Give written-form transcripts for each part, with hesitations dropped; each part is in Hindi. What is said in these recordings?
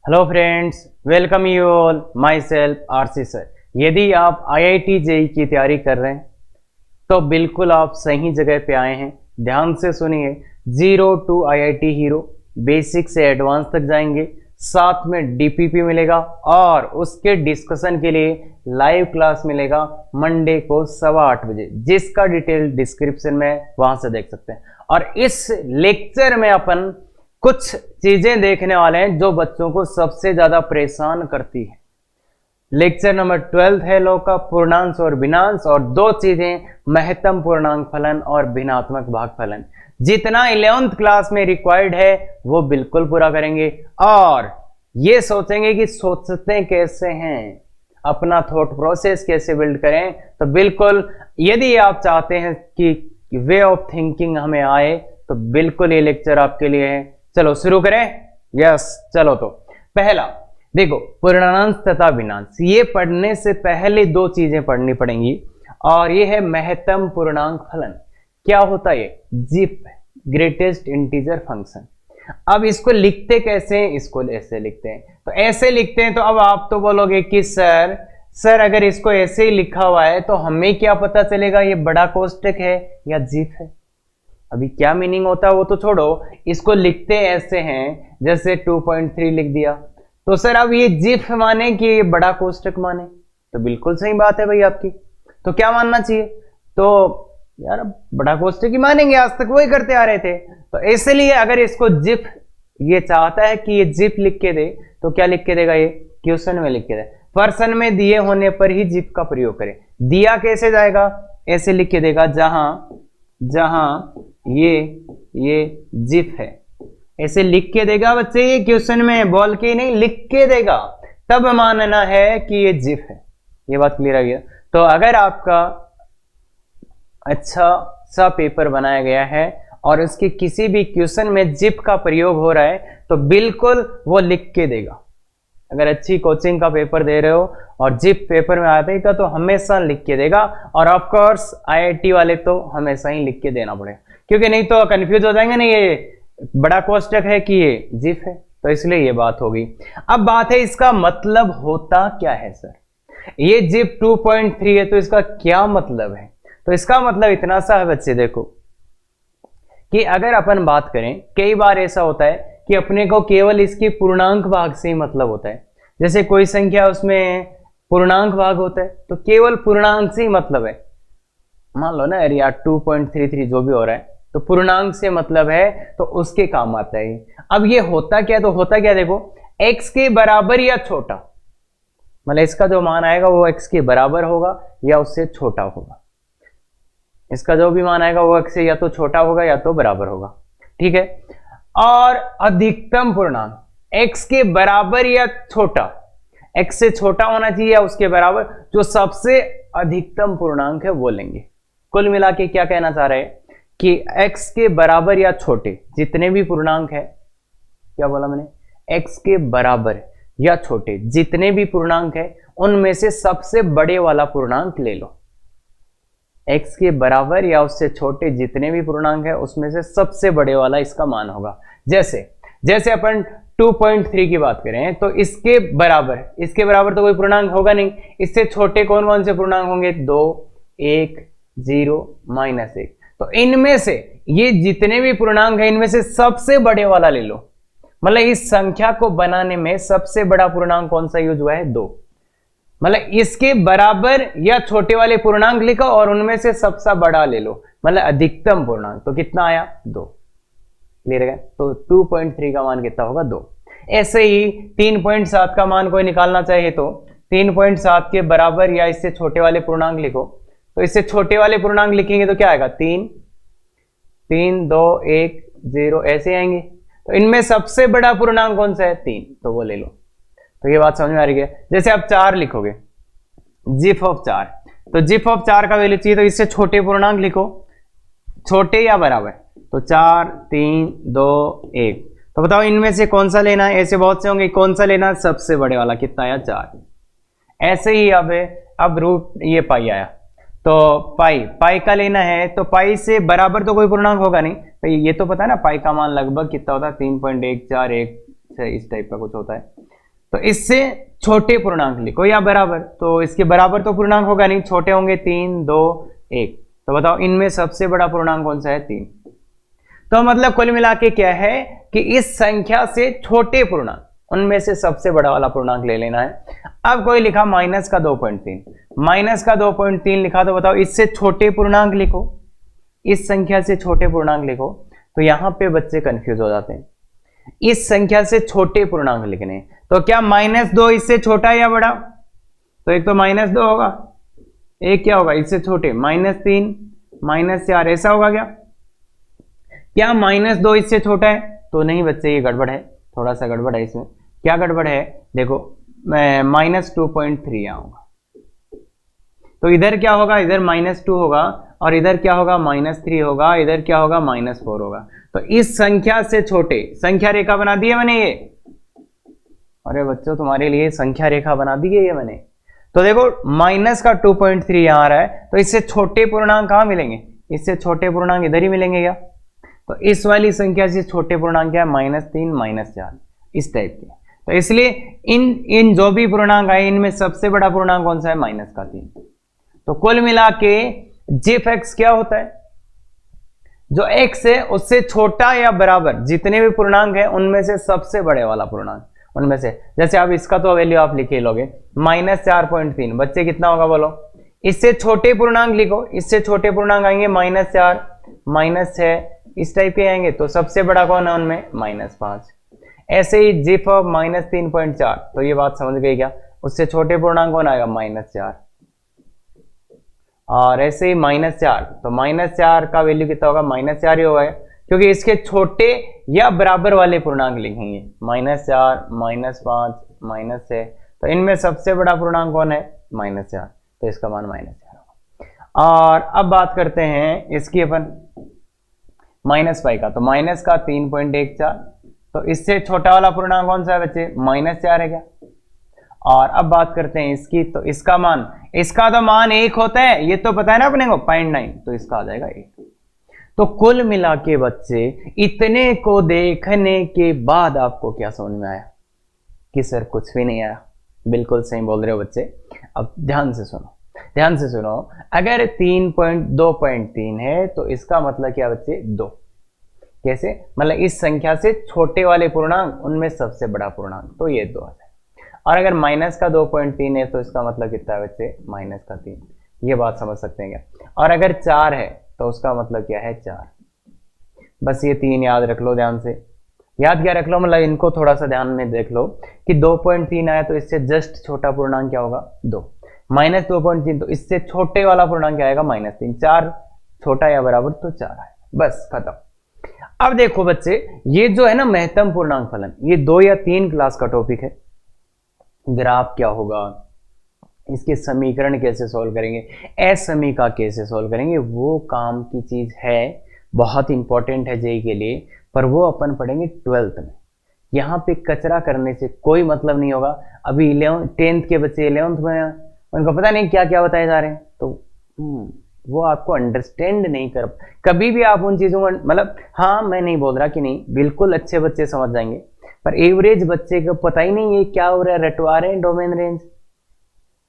Hello friends, welcome you all. My self RC sir. यदि आप आईआईटी जेई की तैयारी कर रहे हैं तो बिल्कुल आप सही जगह पे आए हैं। ध्यान से सुनिए। Zero to IIT hero, basic से एडवांस तक जाएंगे, साथ में डीपीपी मिलेगा और उसके डिस्कशन के लिए लाइव क्लास मिलेगा मंडे को 8:15 बजे, जिसका डिटेल डिस्क्रिप्शन में वहां से देख सकते हैं। और इस लेक्चर में अपन कुछ चीजें देखने वाले हैं जो बच्चों को सबसे ज्यादा परेशान करती है। लेक्चर नंबर 12 है लॉ का पूर्णांश और भिन्नांश, और दो चीजें महत्तम पूर्णांक फलन और भिन्नात्मक भागफलन। जितना 11th क्लास में रिक्वायर्ड है वो बिल्कुल पूरा करेंगे और ये सोचेंगे कि सोचते कैसे हैं, अपना थॉट प्रोसेस कैसे बिल्ड करें। तो बिल्कुल यदि आप चाहते हैं कि वे ऑफ थिंकिंग हमें आए तो बिल्कुल ये लेक्चर आपके लिए है। चलो शुरू करें। यस, चलो तो पहला देखो, पूर्णांश तथा भिन्नांश। ये पढ़ने से पहले दो चीजें पढ़नी पड़ेंगी और ये है महत्तम पूर्णांक फलन। क्या होता है ये? Jeep, greatest integer function. अब इसको लिखते कैसे हैं? इसको ऐसे लिखते हैं। तो ऐसे लिखते हैं तो अब आप तो बोलोगे कि सर अगर इसको ऐसे ही लिखा हुआ है तो हमें क्या पता चलेगा ये बड़ा कोष्टक है या जीप है? अभी क्या मीनिंग होता है वो तो छोड़ो, इसको लिखते ऐसे हैं जैसे 2.3 लिख दिया। तो सर अब ये जीफ माने कि ये बड़ा कोष्टक माने? तो बिल्कुल सही बात है भाई आपकी। तो क्या मानना चाहिए? तो यार बड़ा कोष्टक ही मानेंगे, आज तक वही करते आ रहे थे। तो इसलिए अगर इसको जिफ ये चाहता है कि ये जिफ लिख के दे तो क्या लिख के देगा? ये क्वेश्चन में लिख के दे। प्रश्न में दिए होने पर ही जिफ का प्रयोग करें। दिया कैसे जाएगा? ऐसे लिख के देगा, जहां ये जिफ है, ऐसे लिख के देगा बच्चे। ये क्वेश्चन में बोल के नहीं, लिख के देगा, तब मानना है कि ये जिफ है। ये बात क्लियर आ गया। तो अगर आपका अच्छा सा पेपर बनाया गया है और उसके किसी भी क्वेश्चन में जिफ का प्रयोग हो रहा है तो बिल्कुल वो लिख के देगा। अगर अच्छी कोचिंग का पेपर दे रहे हो और जिप पेपर में आता है तो हमेशा लिख के देगा। और ऑफ कोर्स आईआईटी वाले तो हमेशा ही लिख के देना पड़ेगा, क्योंकि नहीं तो कंफ्यूज हो जाएंगे, नहीं ये बड़ा कोष्टक है कि ये जिप है। तो इसलिए ये बात होगी। अब बात है इसका मतलब होता क्या है सर? ये जिप 2.3 है तो इसका क्या मतलब है? तो इसका मतलब इतना सा है बच्चे, देखो कि अगर अपन बात करें, कई बार ऐसा होता है कि अपने को केवल इसकी पूर्णांक भाग से ही मतलब होता है। जैसे कोई संख्या उसमें पूर्णांक भाग होता है तो केवल पूर्णांक से ही मतलब है। मान लो ना यार 2.33 जो भी हो रहा है तो पूर्णांक से मतलब है तो उसके काम आता है। अब ये होता क्या? तो होता क्या देखो, x के बराबर या छोटा, मतलब इसका जो मान आएगा वो x के बराबर होगा या उससे छोटा होगा। इसका जो भी मान आएगा वो x से या तो छोटा होगा या तो बराबर होगा, ठीक है। और अधिकतम पूर्णांक x के बराबर या छोटा, x से छोटा होना चाहिए या उसके बराबर, जो सबसे अधिकतम पूर्णांक है वो लेंगे। कुल मिला के क्या कहना चाह रहे हैं कि x के बराबर या छोटे जितने भी पूर्णांक है, क्या बोला मैंने? x के बराबर या छोटे जितने भी पूर्णांक है उनमें से सबसे बड़े वाला पूर्णांक ले लो। x के बराबर या उससे छोटे जितने भी पूर्णांक है उसमें से सबसे बड़े वाला इसका मान होगा। जैसे अपन 2.3 की बात करें तो इसके बराबर तो कोई पूर्णांक होगा नहीं। इससे छोटे कौन कौन से पूर्णांक होंगे? 2, 1, 0, -1। तो इनमें से ये जितने भी पूर्णांक है इनमें से सबसे बड़े वाला ले लो। मतलब इस संख्या को बनाने में सबसे बड़ा पूर्णांक कौन सा यूज हुआ है? 2। मतलब इसके बराबर या छोटे वाले पूर्णांक लिखो और उनमें से सबसे बड़ा ले लो, मतलब अधिकतम पूर्णांक। तो कितना आया? 2। क्लियर है? तो 2.3 का मान कितना होगा? 2। ऐसे ही 3.7 का मान कोई निकालना चाहिए तो 3.7 के बराबर या इससे छोटे वाले पूर्णांक लिखो। तो इससे छोटे वाले पूर्णांक लिखेंगे तो क्या आएगा? 3, 2, 1, 0 ऐसे आएंगे। तो इनमें सबसे बड़ा पूर्णांक कौन सा है? 3, तो वो ले लो। तो ये बात समझ में आ रही है। जैसे आप 4 लिखोगे, जिफ ऑफ 4, तो जिफ ऑफ 4 का वैल्यू चाहिए तो इससे छोटे पूर्णांक लिखो, छोटे या बराबर। तो 4, 3, 2, 1। तो बताओ इनमें से कौन सा लेना है? ऐसे बहुत से होंगे, कौन सा लेना? सबसे बड़े वाला। कितना आया? 4। ऐसे ही अब रूट ये पाई आया तो पाई का लेना है तो पाई से बराबर तो कोई पूर्णांक होगा नहीं। तो ये तो पता है ना पाई का मान लगभग कितना होता है? 3.141 इस टाइप का कुछ होता है। तो इससे छोटे पूर्णांक लिखो या बराबर, तो इसके बराबर तो पूर्णांक होगा नहीं, छोटे होंगे 3 2 1। तो बताओ इनमें सबसे बड़ा पूर्णांक कौन सा है? 3। तो मतलब कुल मिला के क्या है कि इस संख्या से छोटे पूर्णांक, उनमें से सबसे बड़ा वाला पूर्णांक ले लेना है। अब कोई लिखा माइनस का 2.3, माइनस का 2.3 लिखा, तो बताओ इससे छोटे पूर्णांक लिखो, इस संख्या से छोटे पूर्णांक लिखो। तो यहां पे बच्चे कंफ्यूज हो जाते हैं, इस संख्या से छोटे पूर्णांक लिखने, तो क्या -2 इससे छोटा या बड़ा? तो एक तो -2 होगा, एक क्या होगा इससे छोटे, -3 -4, ऐसा होगा क्या? क्या -2 इससे छोटा है? तो नहीं बच्चे, ये गड़बड़ है, थोड़ा सा गड़बड़ है इसमें। क्या गड़बड़ है? देखो मैं -2.3 आऊंगा, तो इधर क्या होगा, इधर -2 होगा, और इधर क्या होगा -3 होगा, इधर क्या होगा -4 होगा। तो इस संख्या से छोटे, संख्या रेखा बना दी है मैंने ये, अरे बच्चों तुम्हारे लिए संख्या रेखा बना दी है ये मैंने। तो देखो माइनस का 2.3 यहां आ रहा है, तो इससे छोटे पूर्णांक कहां मिलेंगे? इससे छोटे पूर्णांक इधर ही मिलेंगे क्या? तो इस वाली संख्या से छोटे पूर्णांक क्या है? -3 -4, इस टाइप के। तो इसलिए इन जो भी पूर्णांक आए इनमें सबसे बड़ा पूर्णांक कौन सा है? -3। तो कुल मिला के जिफ एक्स क्या होता है? जो एक्स है उससे छोटा या बराबर जितने भी पूर्णांक है उनमें से सबसे बड़े वाला पूर्णांक, उनमें से। जैसे आप इसका तो वैल्यू आप लिख ही लोगे, -4.3, बच्चे कितना होगा बोलो? इससे छोटे पूर्णांक लिखो, इससे छोटे पूर्णांक आएंगे -4 -6, इस टाइप के आएंगे। तो सबसे बड़ा कौन है उनमें? -5। ऐसे ही जिफ ऑफ -3.4, तो ये बात समझ गई क्या? उससे छोटे पूर्णांक कौन आएगा? -4। और ऐसे ही -4, तो -4 का वैल्यू कितना होगा? -4 ही होगा, क्योंकि इसके छोटे या बराबर वाले पूर्णांक लिखेंगे, -4 -5 -6। तो इनमें सबसे बड़ा पूर्णांक कौन है? -4, तो इसका मान -4 होगा। और अब बात करते हैं इसकी अपन -5 का, तो माइनस का 3.14, तो इससे छोटा वाला पूर्णांक कौन सा है बच्चे? -4 है क्या? और अब बात करते हैं इसकी, तो इसका मान, इसका तो मान 1 होता है, ये तो पता है ना अपने को, 0.9, तो इसका आ जाएगा 1। तो कुल मिला के बच्चे इतने को देखने के बाद आपको क्या समझ में आया? कि सर कुछ भी नहीं आया। बिल्कुल सही बोल रहे हो बच्चे। अब ध्यान से सुनो, ध्यान से सुनो, अगर 3.2.3 है तो इसका मतलब क्या बच्चे? 2। कैसे? मतलब इस संख्या से छोटे वाले पूर्णांक, उनमें सबसे बड़ा पूर्णांक, तो ये 2 है। और अगर माइनस का 2.3 है तो इसका मतलब कितना है बच्चे? -3। ये बात समझ सकते हैं क्या? और अगर 4 है तो उसका मतलब क्या है? 4। बस ये 3 याद रख लो ध्यान से। याद क्या रख लो, मतलब इनको थोड़ा सा ध्यान में देख लो कि 2.3 आया तो इससे जस्ट छोटा पूर्णांक क्या होगा? 2। -2.3, तो इससे छोटे वाला पूर्णांक क्या आएगा? -3। 4 छोटा या बराबर, तो 4 है, बस खत्म। अब देखो बच्चे, ये जो है ना महत्तम पूर्णांक फलन, ये 2 या 3 क्लास का टॉपिक है। ग्राफ क्या होगा, इसके समीकरण कैसे सॉल्व करेंगे, असमीका कैसे सॉल्व करेंगे, वो काम की चीज है, बहुत इंपॉर्टेंट है जेई के लिए, पर वो अपन पढ़ेंगे 12th में। यहाँ पे कचरा करने से कोई मतलब नहीं होगा। अभी 10th के बच्चे 11th में, उनको पता नहीं क्या क्या बताए जा रहे हैं, तो वो आपको अंडरस्टैंड नहीं कर, कभी भी आप उन चीजों को, मतलब हाँ मैं नहीं बोल रहा कि नहीं, बिल्कुल अच्छे बच्चे समझ जाएंगे, पर एवरेज बच्चे को पता ही नहीं है क्या हो रहा है, रटवा रहे हैं डोमेन रेंज।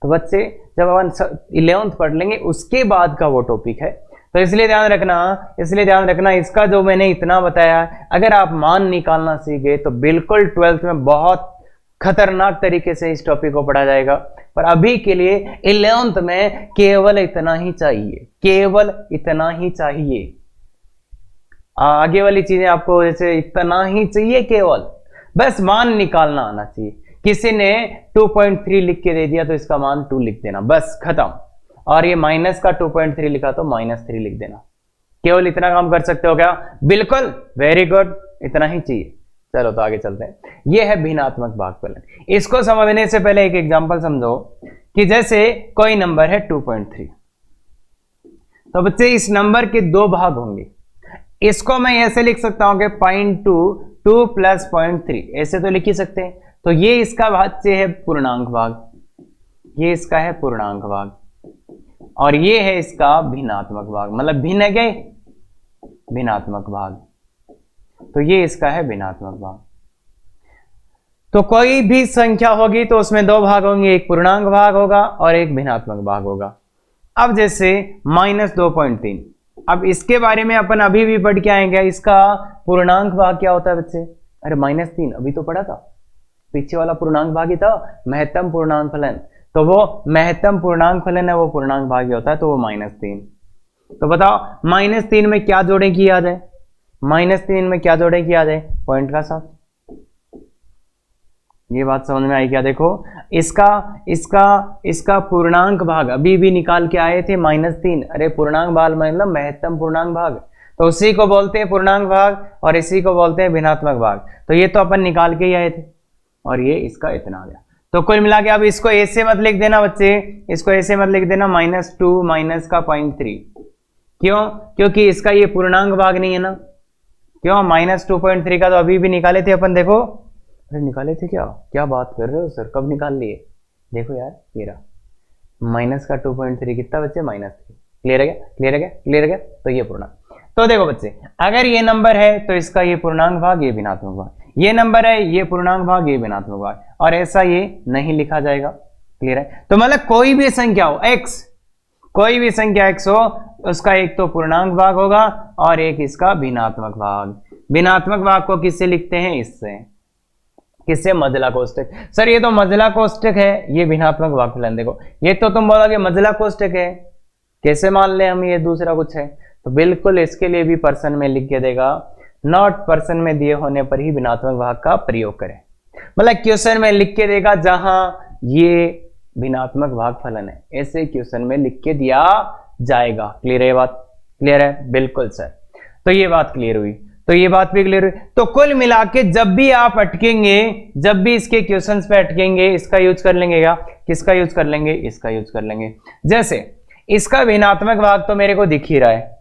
तो बच्चे जब अपन 11th पढ़ लेंगे उसके बाद का वो टॉपिक है, तो इसलिए ध्यान रखना, इसका जो मैंने इतना बताया, अगर आप मान निकालना सीख गए तो बिल्कुल 12th में बहुत खतरनाक तरीके से इस टॉपिक को पढ़ा जाएगा। पर अभी के लिए 11th में केवल इतना ही चाहिए, केवल इतना ही चाहिए। आगे वाली चीजें आपको जैसे इतना ही चाहिए, केवल बस मान निकालना आना चाहिए। किसी ने 2.3 लिख के दे दिया तो इसका मान 2 लिख देना, बस खत्म। और ये माइनस का 2.3 लिखा तो -3 लिख देना। केवल इतना काम कर सकते हो क्या? बिल्कुल, वेरी गुड, इतना ही चाहिए। चलो तो आगे चलते हैं। ये है भिन्नात्मक भागफलन। इसको समझने से पहले एक एग्जांपल समझो कि जैसे कोई नंबर है 2.3, तो बच्चे इस नंबर के 2 भाग होंगे। इसको मैं ऐसे लिख सकता हूं कि 0.2 + 0.3, ऐसे तो लिख ही सकते हैं। तो ये इसका भाग से है पूर्णांक भाग, ये इसका है पूर्णांक भाग, और ये है इसका भिन्नात्मक भाग, मतलब भिन्न है क्या? भिन्नात्मक भाग। तो ये इसका है भिन्नात्मक भाग। तो कोई भी संख्या होगी तो उसमें दो भाग होंगे, एक पूर्णांक भाग होगा और एक भिन्नात्मक भाग होगा। अब जैसे -2.3, अब इसके बारे में अपन अभी भी पढ़ के आएंगे, इसका पूर्णांक भाग क्या होता है बच्चे? अरे -3 अभी तो पढ़ा था, पीछे वाला पूर्णांक भाग ही था, महत्तम पूर्णांक फलन। तो वो महत्तम पूर्णांक फलन है, वो पूर्णांक भाग ही होता है, तो वो -3। तो बताओ -3 में क्या जोड़ें की आ जाए? -3 में क्या जोड़ें की आ जाए? पॉइंट का साथ। ये बात समझ में आई क्या? देखो इसका पूर्णांक भाग अभी भी निकाल के आए थे -3। अरे पूर्णांक भाग मतलब महत्तम पूर्णांक भाग, तो उसी को बोलते हैं पूर्णांक भाग और इसी को बोलते हैं भिन्नात्मक भाग। तो ये तो अपन निकाल के ही आए थे और ये इसका इतना आ गया। तो कुल मिला के अब इसको ऐसे मत लिख देना बच्चे, इसको ऐसे मत लिख देना -2 माइनस का 0.3। क्यों? क्योंकि इसका ये पूर्णांक भाग नहीं है ना। क्यों? -2.3 का तो अभी भी निकाले थे अपन। देखो, अरे निकाले थे क्या? क्या बात कर रहे हो सर, कब निकाल लिए? देखो यार, ये रहा माइनस का 2.3, कितना बच्चे? -3। क्लियर है क्या? क्लियर है क्या? क्लियर है क्या? तो ये पूर्णांक। तो देखो बच्चे, अगर ये नंबर है तो इसका ये पूर्णांक भाग, ये भिन्नात्मक भाग, ये नंबर है, ये पूर्णांक भाग, ये भिन्नात्मक भाग, और ऐसा ये नहीं लिखा जाएगा। क्लियर है? तो मतलब कोई भी संख्या हो x, कोई भी संख्या x हो, उसका एक तो पूर्णांक भाग होगा और एक इसका भिन्नात्मक भाग। भिन्नात्मक भाग को किससे लिखते हैं? इससे। किससे? मजला कोष्टक। सर ये तो मजला कोष्टक है, ये भिन्नात्मक भाग फलन। देखो ये तो तुम बोलोगे मजला कोष्टक है, कैसे मान ले हम ये दूसरा कुछ है? तो बिल्कुल इसके लिए भी पर्सन में लिख के देगा, नॉट पर्सन में दिए होने पर ही भिन्नात्मक भाग का प्रयोग करें। मतलब क्वेश्चन में लिख के देगा जहां ये भिन्नात्मक भाग फलन है, ऐसे क्वेश्चन में लिख के दिया जाएगा। क्लियर है? बात क्लियर है? बिल्कुल सर। तो ये बात क्लियर हुई, तो ये बात भी क्लियर हुई। तो कुल मिला के जब भी आप अटकेंगे, जब भी इसके क्वेश्चंस पे अटकेंगे, इसका यूज कर लेंगे। क्या? किसका यूज कर लेंगे? इसका यूज कर लेंगे। जैसे इसका भिन्नात्मक भाग तो मेरे को दिख ही रहा है,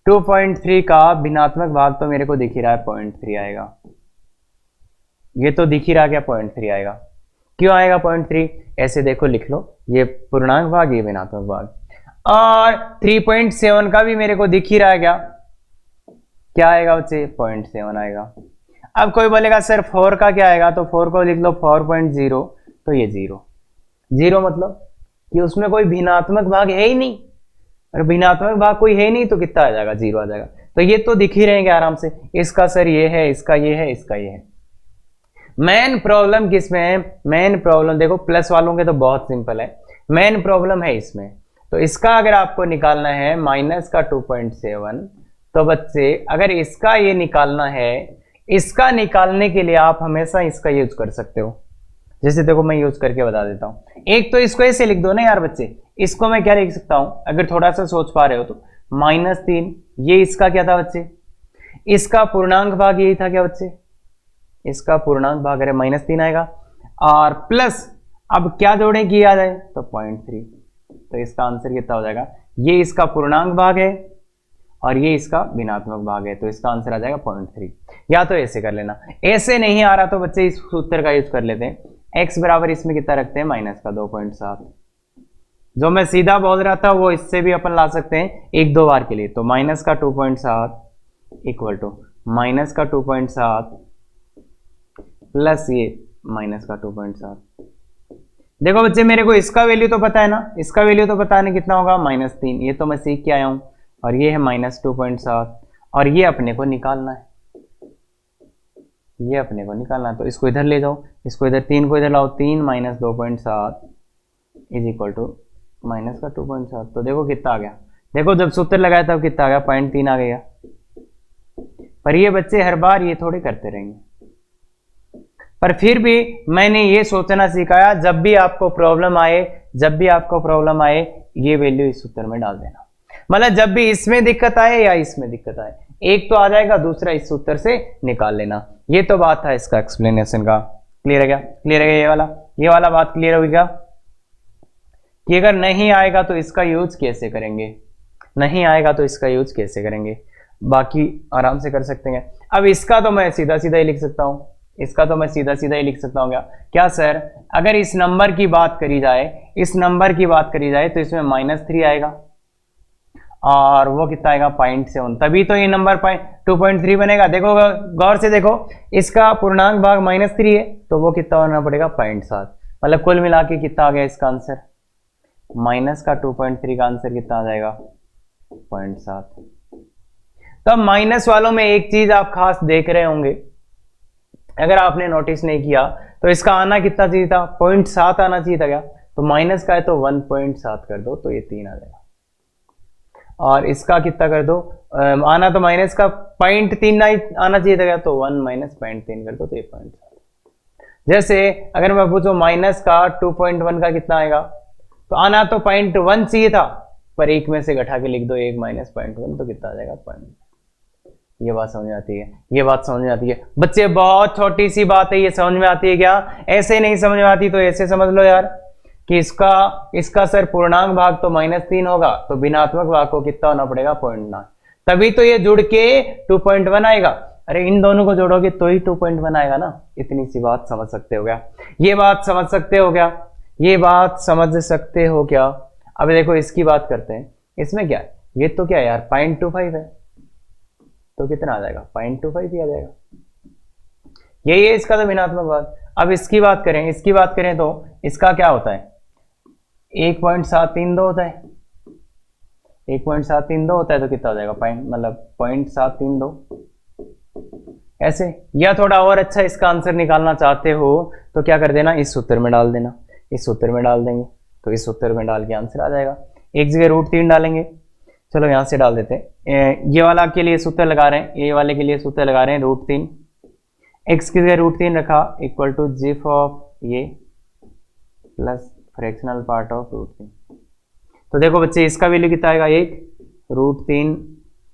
2.3 का भिन्नात्मक भाग तो मेरे को दिख ही रहा है 0.3 आएगा। ये तो दिख ही रहा, क्या 0.3 आएगा? क्यों आएगा 0.3? ऐसे देखो लिख लो, ये पूर्णांक भाग, ये भिन्नात्मक भाग। और 3.7 का भी मेरे को दिख ही रहा है, क्या आएगा बच्चे? 0.7 आएगा। अब कोई बोलेगा सर 4 का क्या आएगा? तो 4 को लिख लो 4.0, तो ये 0 मतलब कि उसमें कोई भिन्नात्मक भाग है ही नहीं। अगर भिन्नात्मक भाग कोई है नहीं तो कितना आ जाएगा? 0 आ जाएगा। तो ये तो दिख ही रहेंगे आराम से, इसका सर ये है, इसका ये है, इसका ये है। मेन प्रॉब्लम किसमें है? मेन प्रॉब्लम देखो प्लस वालों के तो बहुत सिंपल है, मेन प्रॉब्लम है इसमें। तो इसका अगर आपको निकालना है माइनस का 2.7, तो बच्चे अगर इसका ये निकालना है, इसका निकालने के लिए आप हमेशा इसका यूज कर सकते हो। जैसे देखो मैं यूज करके बता देता हूं। एक तो इसको ऐसे लिख दो ना यार बच्चे, इसको मैं क्या लिख सकता हूं अगर थोड़ा सा सोच पा रहे हो तो? -3, ये इसका क्या था बच्चे? इसका पूर्णांक भाग यही था क्या बच्चे? इसका पूर्णांक भाग अरे -3 आएगा, और प्लस अब क्या जोड़े की आ जाए तो 0.3। तो इसका आंसर कितना हो जाएगा? ये इसका पूर्णांक भाग है और ये इसका भिन्नात्मक भाग है, तो इसका आंसर आ जाएगा 0.3। या तो ऐसे कर लेना, ऐसे नहीं आ रहा तो बच्चे इस सूत्र का यूज कर लेते हैं। x बराबर इसमें कितना रखते हैं? माइनस का 2.7। जो मैं सीधा बोल रहा था वो इससे भी अपन ला सकते हैं एक दो बार के लिए। तो माइनस का 2.7 इक्वल टू माइनस का 2.7 प्लस ये माइनस का 2.7। देखो बच्चे मेरे को इसका वैल्यू तो पता है ना, इसका वैल्यू तो पता नहीं कितना होगा? -3। ये तो मैं सीख के आया हूं, और ये है -2.7, और ये अपने को निकालना है, ये अपने को निकालना है। तो इसको इधर ले जाओ, इसको इधर, 3 को इधर लाओ, 3 - 2.7 इज इक्वल टू माइनस का 2.7। तो देखो कितना आ गया? देखो जब सूत्र लगाया तब कितना आ गया? 0.3 आ गया। पर ये बच्चे हर बार ये थोड़े करते रहेंगे, पर फिर भी मैंने ये सोचना सिखाया, जब भी आपको प्रॉब्लम आए, जब भी आपको प्रॉब्लम आए, ये वैल्यू इस सूत्र में डाल देना। मतलब जब भी इसमें दिक्कत आए या इसमें दिक्कत आए, एक तो आ जाएगा, दूसरा इस सूत्र से निकाल लेना। ये तो बात था इसका एक्सप्लेनेशन का। क्लियर है क्या? क्लियर है? ये वाला बात क्लियर होगी क्या? कि अगर नहीं आएगा तो इसका यूज कैसे करेंगे, नहीं आएगा तो इसका यूज कैसे करेंगे, बाकी आराम से कर सकते हैं। अब इसका तो मैं सीधा सीधा ही लिख सकता हूं, इसका तो मैं सीधा सीधा ही लिख सकता हूँ। क्या सर अगर इस नंबर की बात करी जाए, इस नंबर की बात करी जाए तो इसमें -3 आएगा, और वो कितना आएगा 0.7, तभी तो ये नंबर 2.3 बनेगा। देखो गौर से देखो, इसका पूर्णांक भाग -3 है तो वो कितना होना पड़ेगा 0.7, मतलब कुल मिला के कितना आ गया इसका आंसर, माइनस का 2.3 का आंसर कितना आ जाएगा 0.7। तो माइनस वालों में एक चीज आप खास देख रहे होंगे, अगर आपने नोटिस नहीं किया तो इसका आना कितना चाहिए था, 0.7 आना चाहिए था क्या, तो माइनस का है तो 1.7 कर दो तो ये 3 आ जाएगा, और इसका कितना कर दो, आना तो माइनस का 0.3 आना चाहिए था क्या, तो 1 माइनस 0.3 कर दो तो ये 0.7। जैसे अगर मैं पूछूं माइनस का 2.1 का कितना आएगा, तो आना तो 0.1 चाहिए था, पर एक में से घटा के लिख दो 1 माइनस 0.1 तो कितना आ जाएगा 0.1। ये बात समझ में आती है, ये बात समझ में आती है बच्चे, बहुत छोटी सी बात है, ये समझ में आती है क्या, ऐसे नहीं समझ में आती तो ऐसे समझ लो यार कि इसका सर पूर्णांक भाग तो -3 होगा, तो भिन्नात्मक भाग को कितना होना पड़ेगा 0.9, तभी तो ये जुड़ के 2.1 आएगा। अरे इन दोनों को जोड़ोगे तो ही 2.1 आएगा ना, इतनी सी बात समझ सकते हो क्या, ये बात समझ सकते हो क्या, ये बात समझ सकते हो क्या। अब देखो इसकी बात करते हैं, इसमें क्या है, ये तो क्या है यार 0.25 है, तो कितना आ जाएगा 0.25 ही आ जाएगा, यही है इसका तो भिन्नात्मक भाग। अब इसकी बात करें तो इसका क्या होता है, 1.732 होता है, 1.732 होता है तो कितना हो जाएगा मतलब 0.732 ऐसे। या थोड़ा और अच्छा इसका आंसर निकालना चाहते हो तो क्या कर देना, इस सूत्र में डाल देना, इस सूत्र में डाल देंगे तो इस सूत्र में डाल के आंसर आ जाएगा। एक जगह √3 डालेंगे, चलो यहां से डाल देते हैं, ये वाला के लिए सूत्र लगा रहे हैं, ये वाले के लिए सूत्र लगा रहे हैं √3, x की जगह √3 रखा इक्वल टू जिफ ऑफ ये प्लस फ्रैक्शनल पार्ट ऑफ √3। तो देखो बच्चे इसका वैल्यू कितना आएगा 1 √3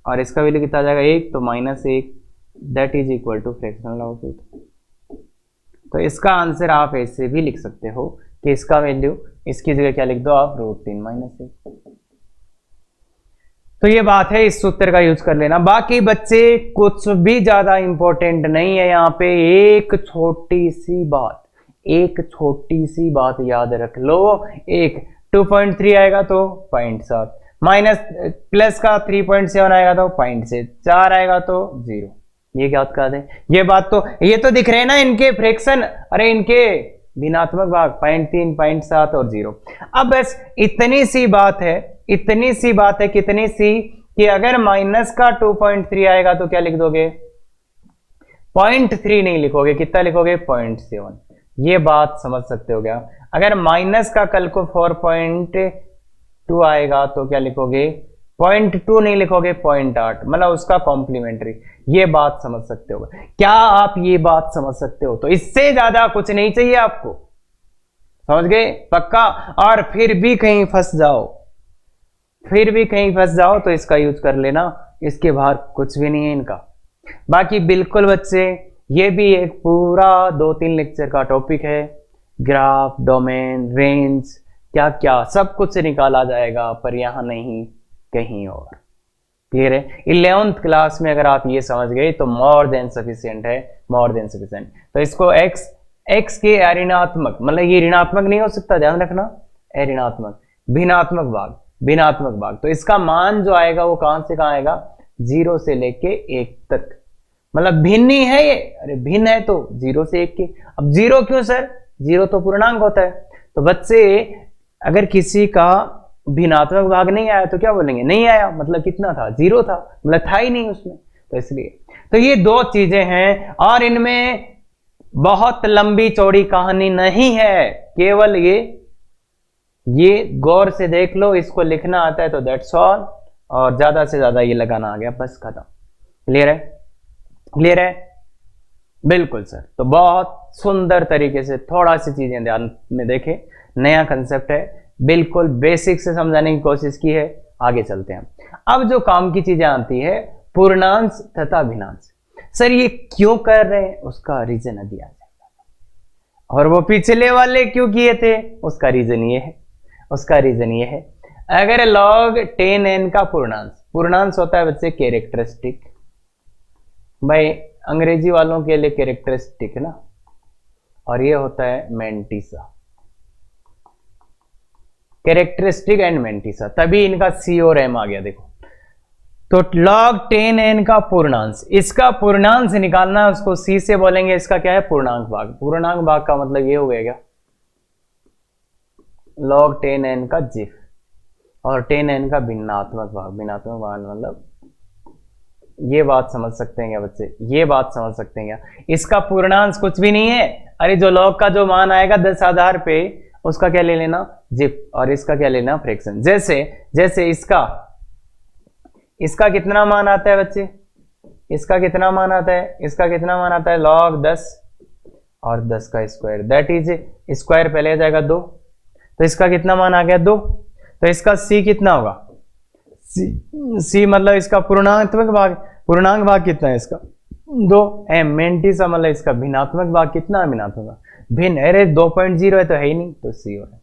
और इसका वैल्यू कितना आ जाएगा 1, तो -1 that is equal to fractional of √3। तो इसका आंसर आप ऐसे भी लिख सकते हो कि इसका वैल्यू, इसकी जगह क्या लिख दो आप √3 -1। तो ये बात है, इस सूत्र का यूज कर लेना। बाकी बच्चे कुछ भी ज्यादा इंपॉर्टेंट नहीं है, यहाँ पे एक छोटी सी बात याद रख लो, एक 2.3 आएगा तो 0.7 माइनस प्लस का 3.7 आएगा तो 0.4 आएगा तो 0, ये क्या कर दे, ये बात तो ये तो दिख रहे हैं ना इनके फ्रैक्शन, अरे इनके भिन्नात्मक भाग 0.3 0.7 और 0। अब बस इतनी सी बात है, कितनी सी, कि अगर माइनस का 2.3 आएगा तो क्या लिख दोगे 0.3 नहीं लिखोगे, कितना लिखोगे 0.7। ये बात समझ सकते हो क्या, अगर माइनस का कल को 4.2 आएगा तो क्या लिखोगे 0.2 नहीं लिखोगे 0.8, मतलब उसका कॉम्प्लीमेंट्री। ये बात समझ सकते हो क्या आप, ये बात समझ सकते हो, तो इससे ज्यादा कुछ नहीं चाहिए आपको, समझ गए पक्का। और फिर भी कहीं फंस जाओ तो इसका यूज कर लेना, इसके बाहर कुछ भी नहीं है इनका। बाकी बिल्कुल बच्चे, ये भी एक पूरा 2-3 लेक्चर का टॉपिक है, ग्राफ, डोमेन, रेंज, क्या क्या सब कुछ निकाला जाएगा, पर यहां नहीं कहीं और। क्लियर है, 11th क्लास में अगर आप ये समझ गए तो मोर देन सफिशिएंट है, मोर देन सफिशिएंट। तो इसको x के ऋणात्मक, मतलब ये ऋणात्मक नहीं हो सकता, ध्यान रखना, ऋणात्मक भिन्नात्मक भाग, तो इसका मान जो आएगा वो कहां से कहां आएगा, 0 से लेके 1 तक, मतलब भिन्न ही है ये, अरे भिन्न है तो 0 से 1 के। अब 0 क्यों सर, 0 तो पूर्णांक होता है, तो बच्चे अगर किसी का भिन्नात्मक भाग नहीं आया तो क्या बोलेंगे, नहीं आया मतलब कितना था, 0 था, मतलब था ही नहीं उसमें, तो इसलिए। तो ये दो चीजें हैं और इनमें बहुत लंबी चौड़ी कहानी नहीं है, केवल ये गौर से देख लो, इसको लिखना आता है तो दैट्स ऑल, और ज्यादा से ज्यादा ये लगाना आ गया, बस खत्म। क्लियर है बिल्कुल सर। तो बहुत सुंदर तरीके से थोड़ा सी चीजें ध्यान में देखें, नया कंसेप्ट है, बिल्कुल बेसिक से समझाने की कोशिश की है। आगे चलते हैं, अब जो काम की चीजें आती है, पूर्णांश तथा भिन्नांश। सर ये क्यों कर रहे हैं, उसका रीजन अभी आ जाएगा, और वो पिछले वाले क्यों किए थे, उसका रीजन ये है, अगर log 10n का पूर्णांश होता है बच्चे कैरेक्टरिस्टिक, भाई अंग्रेजी वालों के लिए कैरेक्टरिस्टिक ना, और ये होता है मेंटिसा, कैरेक्टरिस्टिक एंड मेंटिसा, तभी इनका C और M आ गया। देखो तो log 10n का पूर्णांश, इसका पूर्णांश निकालना है, उसको c से बोलेंगे, इसका क्या है पूर्णांक भाग। पूर्णांक भाग का मतलब ये हो गया क्या, log 10n का जिफ और 10n का भिन्नात्मक भाग। भिन्नात्मक भाग मतलब ये बात समझ सकते हैं क्या बच्चे, ये बात समझ सकते हैं क्या, इसका पूर्णांश कुछ भी नहीं है। अरे जो log का जो मान आएगा 10 आधार पे उसका क्या ले लेना जिप, और इसका क्या लेना फ्रैक्शन। जैसे इसका कितना मान आता है बच्चे, इसका कितना मान आता है, इसका कितना मान आता है log 10 और 10 का स्क्वायर, दैट इज स्क्वायर पहले आ जाएगा 2, तो इसका कितना मान आ गया 2, तो इसका c कितना होगा, c मतलब इसका पूर्णांक भाग कितना है इसका 2, m मेंटी सा मतलब इसका भिन्नात्मक भाग कितना है, भिन्नात्मक भिन्न, अरे 2.0 है तो है ही नहीं, तो c हो रहा है।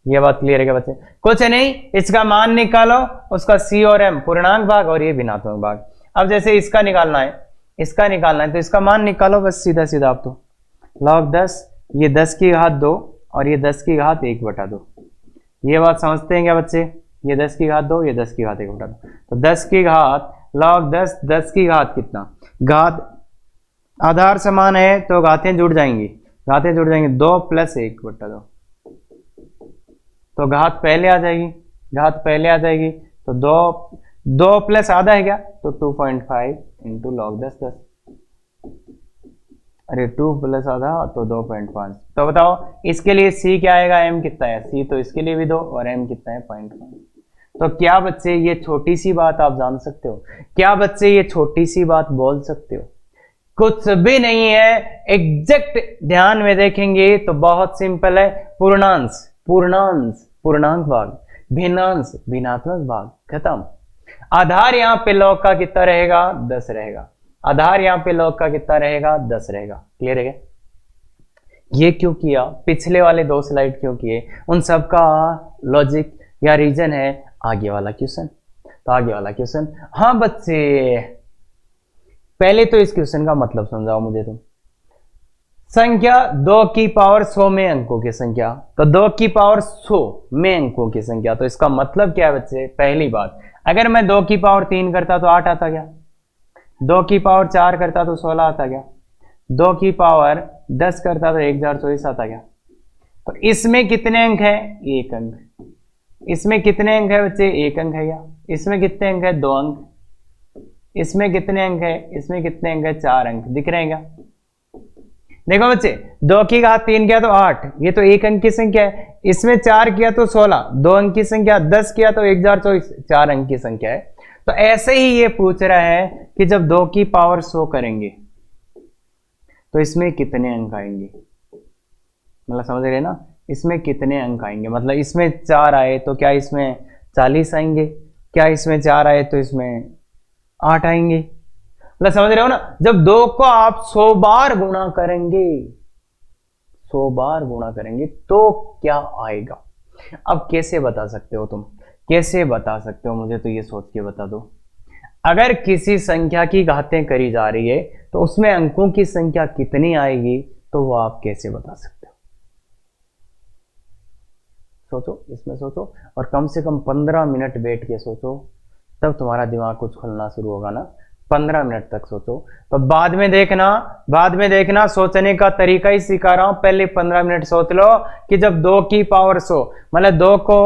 ये बात क्लियर है क्या बच्चे, कुछ नहीं, इसका मान निकालो, उसका c और m पूर्णांक भाग और ये भिन्नात्मक भाग। अब जैसे इसका निकालना है तो इसका मान निकालो बस सीधा आप, तो log 10 ये 10 की घात 2 और ये 10 की घात 1/2, ये बात समझते हैं क्या बच्चे, ये 10 की घात 2 ये 10 की घात 1/2, तो 10 की घात log 10 की घात कितना, घात आधार समान है तो घातें जुड़ जाएंगी 2 + 1/2, तो घात पहले आ जाएगी, तो 2 प्लस आधा है क्या, तो 2.5 इंटू log 10, अरे 2 प्लस आधा तो 2.5, तो बताओ इसके लिए c क्या आएगा, m कितना है, c तो इसके लिए भी 2 और m कितना है 0.5। तो क्या बच्चे ये छोटी सी बात आप जान सकते हो, क्या बच्चे ये छोटी सी बात बोल सकते हो, कुछ भी नहीं है, एग्जैक्ट ध्यान में देखेंगे तो बहुत सिंपल है, पूर्णांक भाग, भिन्नांश भिन्नात्मक भाग, खत्म। आधार यहाँ पे log का कितना रहेगा 10 रहेगा, आधार यहाँ पे log का कितना रहेगा 10 रहेगा, क्लियर है क्या? ये क्यों किया, पिछले वाले 2 स्लाइड क्यों किए, उन सब का लॉजिक या रीजन है आगे वाला क्वेश्चन। तो आगे वाला क्वेश्चन, हाँ बच्चे पहले तो इस क्वेश्चन का मतलब समझाओ मुझे तुम। संख्या 2 की पावर 100 में अंकों की संख्या, तो 2 की पावर 100 में अंकों की संख्या, तो इसका मतलब क्या है बच्चे, पहली बात अगर मैं 2 की पावर 3 करता तो 8 आता गया, 2 की पावर 4 करता तो 16 आता गया, 2 की पावर 10 करता तो 1024 आता गया। तो इसमें कितने अंक है, 1 अंक, इसमें कितने अंक है बच्चे, 1 अंक है, या इसमें कितने अंक है 2 अंक, इसमें कितने अंक है, इसमें कितने अंक है 4 अंक, दिख रहे हैं क्या? देखो बच्चे 2 की घात 3 किया तो 8, ये तो 1 अंक की संख्या है, इसमें 4 किया तो 16 2 अंक की संख्या, 10 किया तो 1024 4 अंक की संख्या है। तो ऐसे ही ये पूछ रहा है कि जब 2 की पावर 100 करेंगे तो इसमें कितने अंक आएंगे, मतलब समझ रहे ना, इसमें कितने अंक आएंगे, मतलब इसमें 4 आए तो क्या इसमें 40 आएंगे, क्या इसमें 4 आए तो इसमें 8 आएंगे, मतलब समझ रहे हो ना। जब 2 को आप 100 बार गुणा करेंगे, 100 बार गुणा करेंगे तो क्या आएगा। अब कैसे बता सकते हो तुम, कैसे बता सकते हो, मुझे तो ये सोच के बता दो। अगर किसी संख्या की घातें करी जा रही है तो उसमें अंकों की संख्या कितनी आएगी, तो वो आप कैसे बता सकते हो। सोचो, इसमें सोचो, और कम से कम 15 मिनट बैठ के सोचो, तब तुम्हारा दिमाग कुछ खुलना शुरू होगा ना। 15 मिनट तक सोचो, तो बाद में देखना सोचने का तरीका ही सिखा रहा हूं। पहले 15 मिनट सोच लो कि जब 2 की पावर 100 मतलब 2 को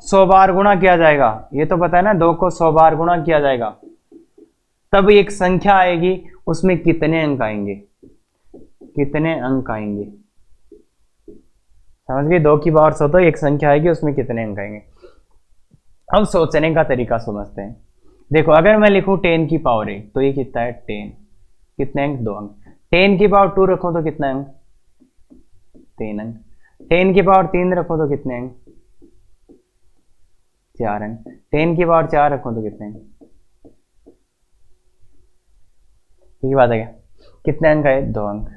100 बार गुणा किया जाएगा, ये तो पता है ना, 2 को 100 बार गुणा किया जाएगा तब एक संख्या आएगी, उसमें कितने अंक आएंगे, कितने अंक आएंगे, समझ गए। 2 की पावर 100 तो एक संख्या आएगी, उसमें कितने अंक आएंगे। अब सोचने का तरीका समझते हैं। देखो अगर मैं लिखूं 10 की पावर 1 तो ये कितना है 10, कितने अंक 2 अंक। 10 की पावर 2 रखो तो कितने अंक 3 अंक। 10 की पावर 3 रखो तो कितने अंक 4 अंक। 10 की पावर 4 रखो तो कितने अंक, ठीक बात है क्या, कितने अंक आए 2 अंक,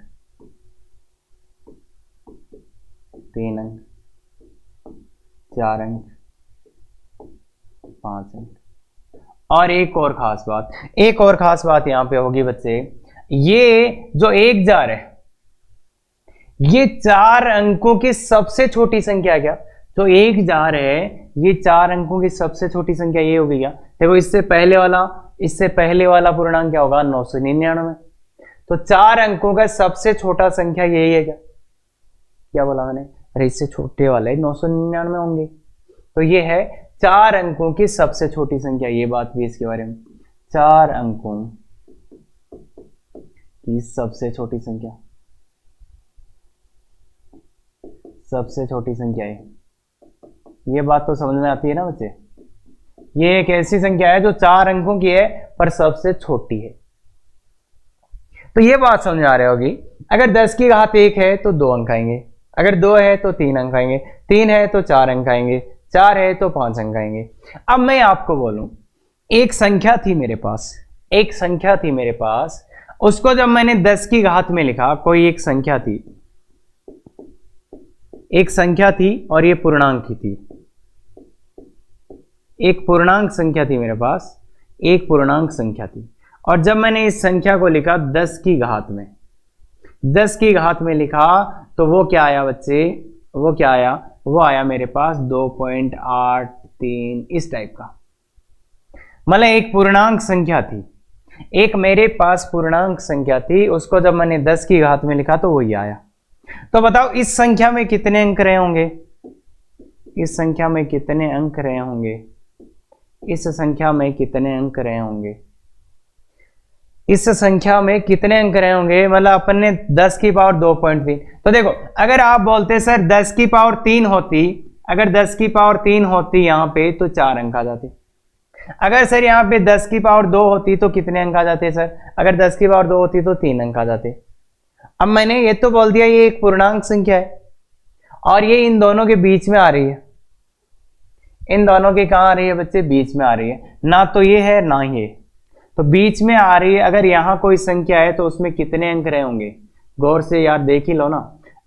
3 अंक, 4 अंक, 5 अंक। और एक और खास बात यहां पे होगी बच्चे, ये जो 1 जार है ये 4 अंकों की सबसे छोटी संख्या है क्या, जो 1 जार है ये 4 अंकों की सबसे छोटी संख्या ये होगी क्या। देखो इससे पहले वाला इससे पहले वाला पूर्णांक क्या होगा 999। तो 4 अंकों का सबसे छोटा संख्या यही है क्या? क्या बोला मैंने? अरे इससे छोटे वाले 999 होंगे। तो ये है 4 अंकों की सबसे छोटी संख्या। ये बात भी इसके बारे में, 4 अंकों की सबसे छोटी संख्या, सबसे छोटी संख्या है। ये बात तो समझ में आती है ना बच्चे? ये एक ऐसी संख्या है जो 4 अंकों की है पर सबसे छोटी है। तो ये बात समझ आ रही होगी। अगर 10 की घात 1 है तो 2 अंक आएंगे, अगर 2 है तो 3 अंक आएंगे, 3 है तो 4 अंक आएंगे, 4 है तो 5 अंक आएंगे। अब मैं आपको बोलूं, एक संख्या थी मेरे पास, एक संख्या थी मेरे पास, उसको जब मैंने 10 की घात में लिखा, कोई एक संख्या थी, एक संख्या थी और ये पूर्णांक की थी, एक पूर्णांक संख्या थी मेरे पास, एक पूर्णांक संख्या थी। और जब मैंने इस संख्या को लिखा 10 की घात में, 10 की घात में लिखा, तो वो क्या आया बच्चे? वो क्या आया? वो आया मेरे पास 2.83 इस टाइप का। मतलब एक पूर्णांक संख्या थी, एक मेरे पास पूर्णांक संख्या थी, उसको जब मैंने 10 की घात में लिखा तो वही आया। तो बताओ इस संख्या में कितने अंक रहे होंगे? इस संख्या में कितने अंक रहे होंगे? इस संख्या में कितने अंक रहे होंगे? इस संख्या में कितने अंक रहे होंगे? मतलब अपन ने 10 की पावर 2.3। तो देखो, अगर आप बोलते सर 10 की पावर 3 होती, अगर 10 की पावर 3 होती यहां पे तो 4 अंक आ जाते। अगर सर यहाँ पे 10 की पावर 2 होती तो कितने अंक आ जाते सर? अगर 10 की पावर 2 होती तो 3 अंक आ जाते। अब मैंने ये तो बोल दिया ये एक पूर्णांक संख्या है और ये इन दोनों के बीच में आ रही है। इन दोनों के कहां आ रही है बच्चे? बीच में आ रही है। ना तो ये है ना ये, तो बीच में आ रही है। अगर यहां कोई संख्या है तो उसमें कितने अंक रहे होंगे? गौर से यार देख ही लो ना।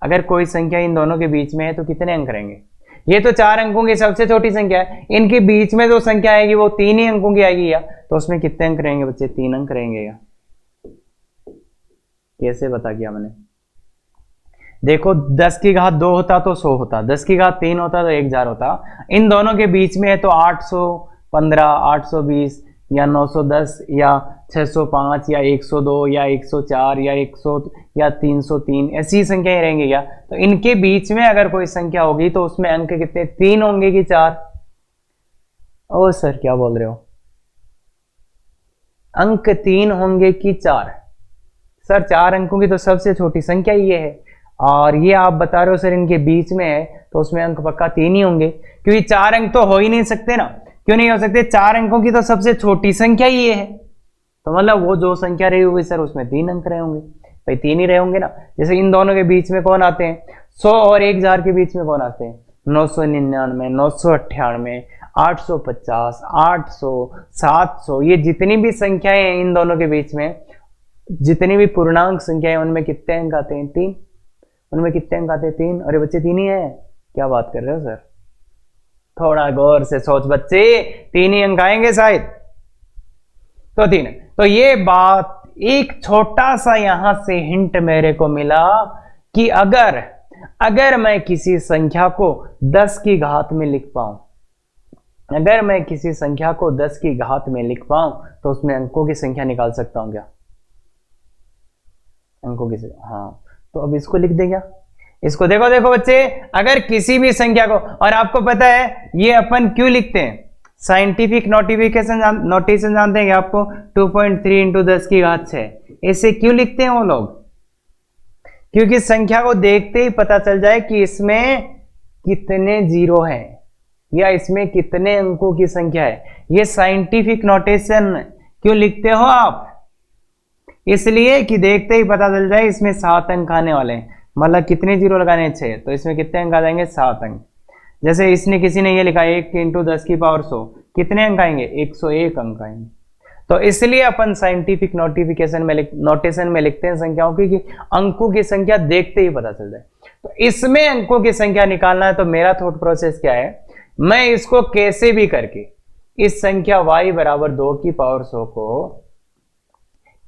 अगर कोई संख्या इन दोनों के बीच में है तो कितने अंक रहेंगे? ये तो 4 अंकों की सबसे छोटी संख्या है, इनके बीच में जो संख्या आएगी वो 3 ही अंकों की आएगी। या तो उसमें कितने अंक रहेंगे बच्चे? 3 अंक रहेंगे। या कैसे बता किया मैंने? देखो 10 की घात 2 होता तो 100 होता, 10 की घात 3 होता तो 1000 होता। इन दोनों के बीच में है तो 815, 820 या 910 या 605 या 102 या 104 या 100 या 303 ऐसी संख्याएं रहेंगी क्या? तो इनके बीच में अगर कोई संख्या होगी तो उसमें अंक कितने? 3 होंगे कि 4? ओ सर क्या बोल रहे हो? अंक 3 होंगे कि 4? सर 4 अंकों की तो सबसे छोटी संख्या ये है और ये आप बता रहे हो सर इनके बीच में है तो उसमें अंक पक्का 3 ही होंगे, क्योंकि 4 अंक तो हो ही नहीं सकते ना। क्यों नहीं हो सकते? 4 अंकों की तो सबसे छोटी संख्या ये है, तो मतलब वो जो संख्या रही होगी सर उसमें 3 अंक रहे होंगे। भाई 3 ही रहे होंगे ना। जैसे इन दोनों के बीच में कौन आते हैं? 100 और 1000 के बीच में कौन आते हैं? 999, 998, 850, 800, 700। ये जितनी भी संख्याएं हैं इन दोनों के बीच में, जितनी भी पूर्णांक संख्याएं, उनमें कितने अंक आते हैं? 3। उनमें कितने अंक आते हैं? 3। अरे बच्चे 3 ही है? क्या बात कर रहे हो सर? थोड़ा गौर से सोच बच्चे, 3 ही अंक आएंगे शायद। तो 3। तो ये बात, एक छोटा सा यहां से हिंट मेरे को मिला कि अगर मैं किसी संख्या को 10 की घात में लिख पाऊं, अगर मैं किसी संख्या को 10 की घात में लिख पाऊं तो उसमें अंकों की संख्या निकाल सकता हूं क्या? अंकों की संख्या, हाँ। तो अब इसको लिख दे क्या? इसको देखो देखो बच्चे, अगर किसी भी संख्या को, और आपको पता है ये अपन क्यों लिखते हैं? साइंटिफिक नोटेशन जानते हैं कि आपको? 2.3 इंटू 10 की घात 6। ऐसे क्यों लिखते हैं वो लोग? क्योंकि संख्या को देखते ही पता चल जाए कि इसमें कितने जीरो हैं या इसमें कितने अंकों की संख्या है। ये साइंटिफिक नोटेशन क्यों लिखते हो आप? इसलिए कि देखते ही पता चल जाए इसमें 7 अंक आने वाले हैं। मतलब कितने जीरो लगाने? 6। तो इसमें कितने अंक आ जाएंगे? 7 अंक। जैसे इसने किसी ने ये लिखा 1 इंटू 10 की पावर 100, कितने अंक आएंगे? 101 अंक आएंगे। तो इसलिए अपन साइंटिफिक नोटेशन में लिखते हैं संख्याओं की, कि अंकों की संख्या देखते ही पता चल जाए। तो इसमें अंकों की संख्या निकालना है तो मेरा थॉट प्रोसेस क्या है? मैं इसको कैसे भी करके इस संख्या y बराबर 2 की पावर 100 को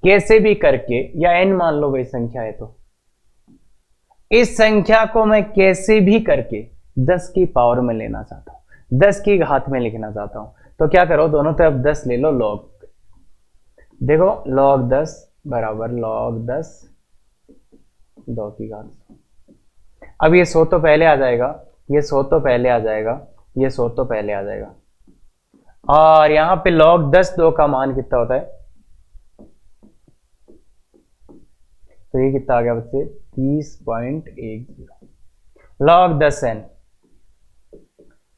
कैसे भी करके, या n मान लो वही संख्या है, तो इस संख्या को मैं कैसे भी करके 10 की पावर में लेना चाहता हूं, 10 की घात में लिखना चाहता हूं। तो क्या करो, दोनों तरफ 10 ले लो, लॉग देखो log 10 बराबर log 10 2 की घात 100। अब ये 100 तो पहले आ जाएगा, ये 100 तो पहले आ जाएगा, ये 100 तो पहले आ जाएगा, और यहां पे log 10 2 का मान कितना होता है, तो ये कितना आ गया बच्चे 30.10 log 10n।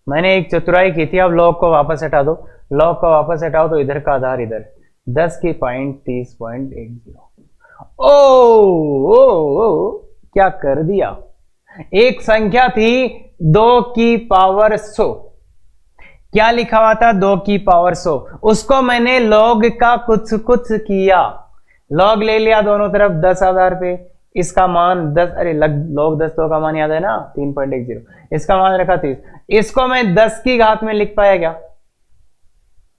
मैंने एक चतुराई की थी, अब log को वापस हटा दो, log को वापस हटाओ तो इधर का आधार इधर 10 की पॉइंट 30.10। ओ क्या कर दिया, एक संख्या थी 2 की पावर 100, क्या लिखा हुआ था 2 की पावर 100, उसको मैंने log का कुछ कुछ किया, log ले लिया दोनों तरफ 10 आधार पे, इसका मान 10, अरे log 10 तो का मान याद है ना 3.10, इसका मान रखा 30, इसको मैं 10 की घात में लिख पाया क्या,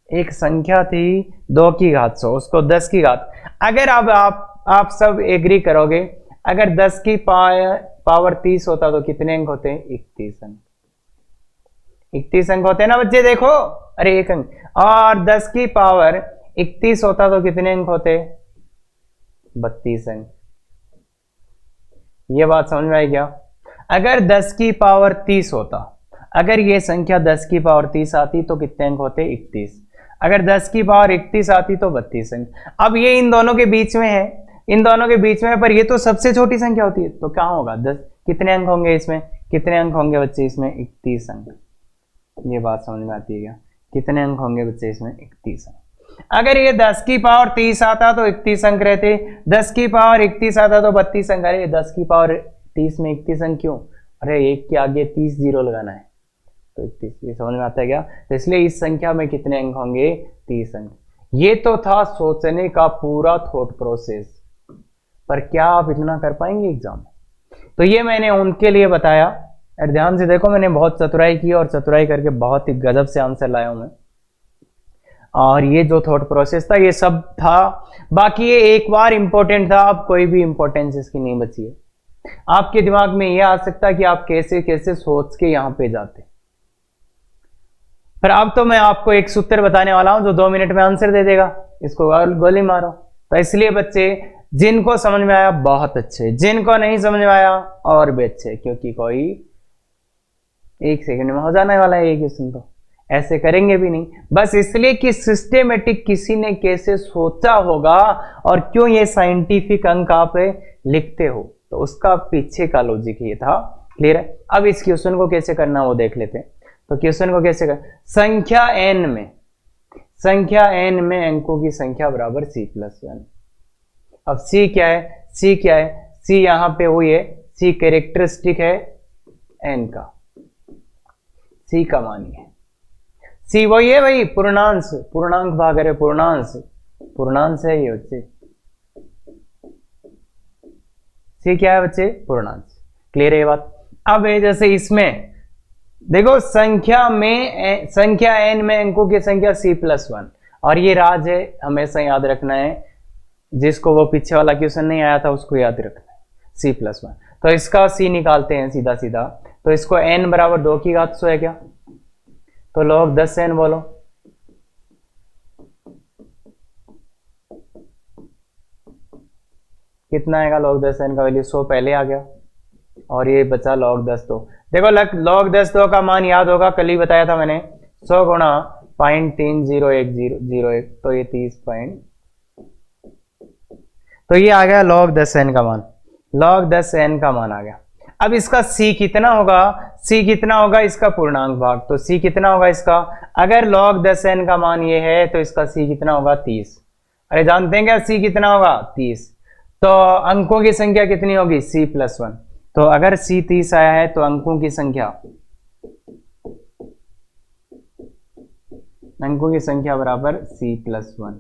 एक संख्या थी 2 की घात 100, उसको 10 की घात, अगर अब आप सब एग्री करोगे, अगर 10 की पावर 30 होता तो कितने अंक होते, 31 अंक, 31 अंक होते हैं ना बच्चे, देखो अरे एक अंक, और 10 की पावर 31 होता तो कितने अंक होते, 32 अंक। ये बात समझ में आई क्या, अगर 10 की पावर 30 होता, अगर ये संख्या 10 की पावर 30 आती तो कितने अंक होते, 31, अगर 10 की पावर 31 आती तो 32 अंक। अब ये इन दोनों के बीच में है, इन दोनों के बीच में, पर ये तो सबसे छोटी संख्या होती है, तो क्या होगा 10, कितने अंक होंगे इसमें, कितने अंक होंगे बच्चे इसमें, 31 अंक। ये बात समझ में आती है क्या, कितने अंक होंगे बच्चे इसमें, 31 अंक। अगर ये 10 की पावर 30 आता तो 31 अंक रहते, 10 की पावर 31 आता तो 32 अंक। अरे 10 की पावर 30 में 31 अंक क्यों, अरे एक के आगे 30 जीरो लगाना है तो 31, ये समझ में आता है क्या, तो इसलिए इस संख्या में कितने अंक होंगे, 30 अंक। ये तो था सोचने का पूरा थॉट प्रोसेस, पर क्या आप इतना कर पाएंगे एग्जाम में, तो ये मैंने उनके लिए बताया। और ध्यान से देखो, मैंने बहुत चतुराई की और चतुराई करके बहुत ही गजब से आंसर लाया हूं मैं, और ये जो थॉट प्रोसेस था ये सब था, बाकी ये एक बार इंपॉर्टेंट था, अब कोई भी इंपॉर्टेंस इसकी नहीं बची है। आपके दिमाग में ये आ सकता है कि आप कैसे कैसे सोच के यहां पे जाते, पर अब तो मैं आपको एक सूत्र बताने वाला हूं जो 2 मिनट में आंसर दे देगा, इसको गोली मारो। तो इसलिए बच्चे जिनको समझ में आया बहुत अच्छे, जिनको नहीं समझ में आया और भी अच्छे, क्योंकि कोई 1 सेकंड में हो जाने वाला है ये क्वेश्चन, तो ऐसे करेंगे भी नहीं, बस इसलिए कि सिस्टेमेटिक किसी ने कैसे सोचा होगा और क्यों ये साइंटिफिक अंक आप लिखते हो, तो उसका पीछे का लॉजिक ये था। क्लियर है, अब इस क्वेश्चन को कैसे करना वो देख लेते हैं। तो क्वेश्चन को कैसे कर, संख्या n में अंकों की संख्या बराबर c+1। अब c क्या है, c क्या है, c यहां पे वही है, c कैरेक्टरिस्टिक है n का, c का मान है, c वही है भाई, पूर्णांश, पूर्णांक भाग रहे, पूर्णांश है ये बच्चे, c क्या है बच्चे, पूर्णांश। क्लियर है ये बात। अब जैसे इसमें देखो संख्या n में अंकों की संख्या c+1, और ये राज है, हमेशा याद रखना है, जिसको वो पीछे वाला क्वेश्चन नहीं आया था उसको याद रखना है, c+1। तो इसका c निकालते हैं सीधा सीधा, तो इसको n बराबर 2 की घात 100 है क्या, तो log 10n बोलो, कितना आएगा log 10n का वैल्यू 100 पहले आ गया, और ये बचा log 10 2। देखो log 10 2 का मान याद होगा, कल ही बताया था मैंने, 100 गुणा 0.301001, तो ये 30 पॉइंट, तो ये आ गया log 10n का मान, log 10n का मान आ गया। अब इसका c कितना होगा, c कितना होगा इसका पूर्णांक भाग, तो c कितना होगा इसका, अगर log 10n का मान ये है तो इसका c कितना होगा 30। अरे जानते हैं क्या c कितना होगा 30, तो अंकों की संख्या कितनी होगी c+1, तो अगर c 30 आया है तो अंकों की संख्या बराबर c+1,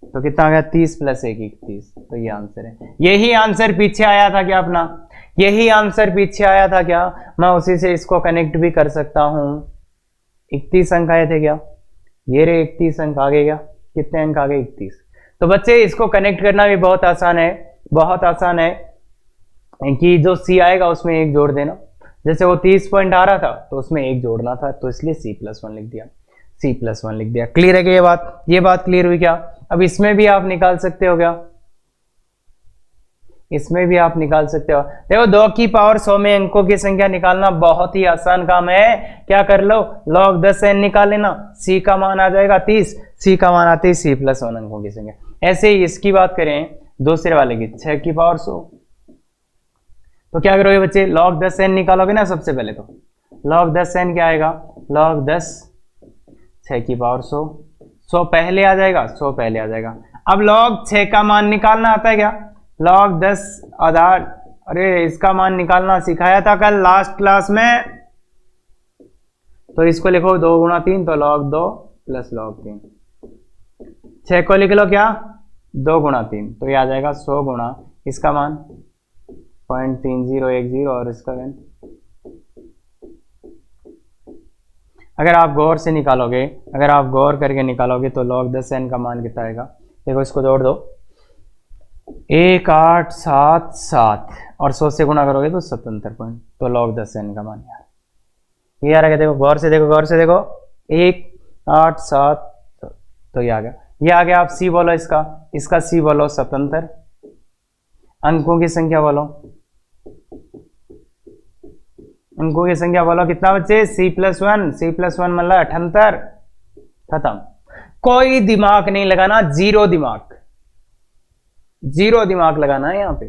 तो कितना आ गया 30 + 1 31, तो ये आंसर है। यही आंसर पीछे आया था क्या अपना, यही आंसर पीछे आया था क्या, मैं उसी से इसको कनेक्ट भी कर सकता हूं, 31 अंक आए थे क्या, ये रे 31 अंक आ गए क्या, कितने अंक आ गए 31। तो बच्चे इसको कनेक्ट करना भी बहुत आसान है, बहुत आसान है, कि जो c आएगा उसमें 1 जोड़ देना, जैसे वो 30 पॉइंट आ रहा था तो उसमें 1 जोड़ना था, तो इसलिए c+1 लिख दिया। C+1 लिख दिया। क्लियर है कि ये बात क्लियर हुई क्या? अब इसमें भी आप निकाल सकते हो क्या? इसमें भी आप निकाल सकते हो। देखो 2 की पावर 100 में अंकों की संख्या निकालना बहुत ही आसान काम है। क्या कर लो, log 10n निकाल लेना, c का मान आ जाएगा 30, c का मान आते ही C+1 अंकों की संख्या। ऐसे ही इसकी बात करें दूसरे वाले की 6 की पावर 100, तो क्या करोगे बच्चे, log 10n निकालोगे ना। सबसे पहले तो log 10n क्या आएगा, log 10 6 की पावर 100, 100 पहले आ जाएगा, 100 पहले आ जाएगा। अब log 6 का मान निकालना आता है क्या, log 10 आधार, अरे इसका मान निकालना सिखाया था कल लास्ट क्लास में, तो इसको लिखो 2 गुणा 3, तो log 2 प्लस log 3। 6 को लिख लो क्या, 2 गुणा 3, तो ये आ जाएगा 100 गुणा इसका मान 0.3010 और इसका मान। अगर आप गौर से निकालोगे, अगर आप गौर करके निकालोगे तो log 10n का मान कितना आएगा, देखो इसको जोड़ दो, 1877 और 100 से गुणा करोगे तो 77 पॉइंट, तो log 10n का मान यार ये आ रहा है। देखो गौर से देखो, गौर से देखो, 187, तो ये आ गया, ये आ गया। आप c बोलो, इसका c बोलो 77, अंकों की संख्या बोलो, अंकों की संख्या बोलो कितना बच्चे, C+1 मतलब 78। खत्म, कोई दिमाग नहीं लगाना, जीरो दिमाग लगाना है यहाँ पे।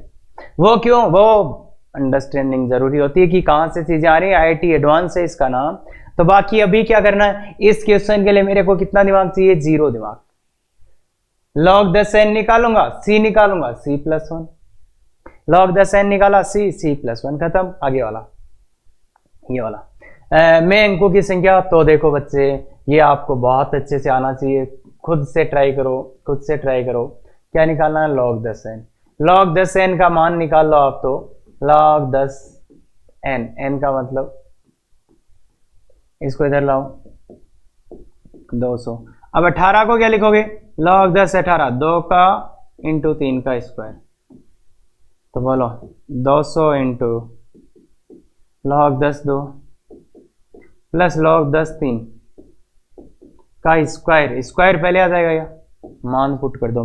वो क्यों, वो अंडरस्टैंडिंग जरूरी होती है कि कहां से चीजें आ रही है। IIT एडवांस है इसका नाम। तो बाकी अभी क्या करना है, इस क्वेश्चन के लिए मेरे को कितना दिमाग चाहिए, 0 दिमाग। log 10n निकालूंगा, c निकालूंगा, C+1, log 10n निकाला, C+1, खत्म। आगे वाला ये वाला में अंकों की संख्या, तो देखो बच्चे ये आपको बहुत अच्छे से आना चाहिए, खुद से ट्राई करो। क्या निकालना है, log 10n। log 10n का मान निकाल लो आप, तो log 10n, n का मतलब, इसको इधर लाओ 200। अब 18 को क्या लिखोगे, log 10 18, 2 का इंटू 3 का स्क्वायर, तो बोलो 200 इंटू log 10 2 प्लस log 10 3 का स्क्वायर पहले आ जाएगा या मान पुट कर दो,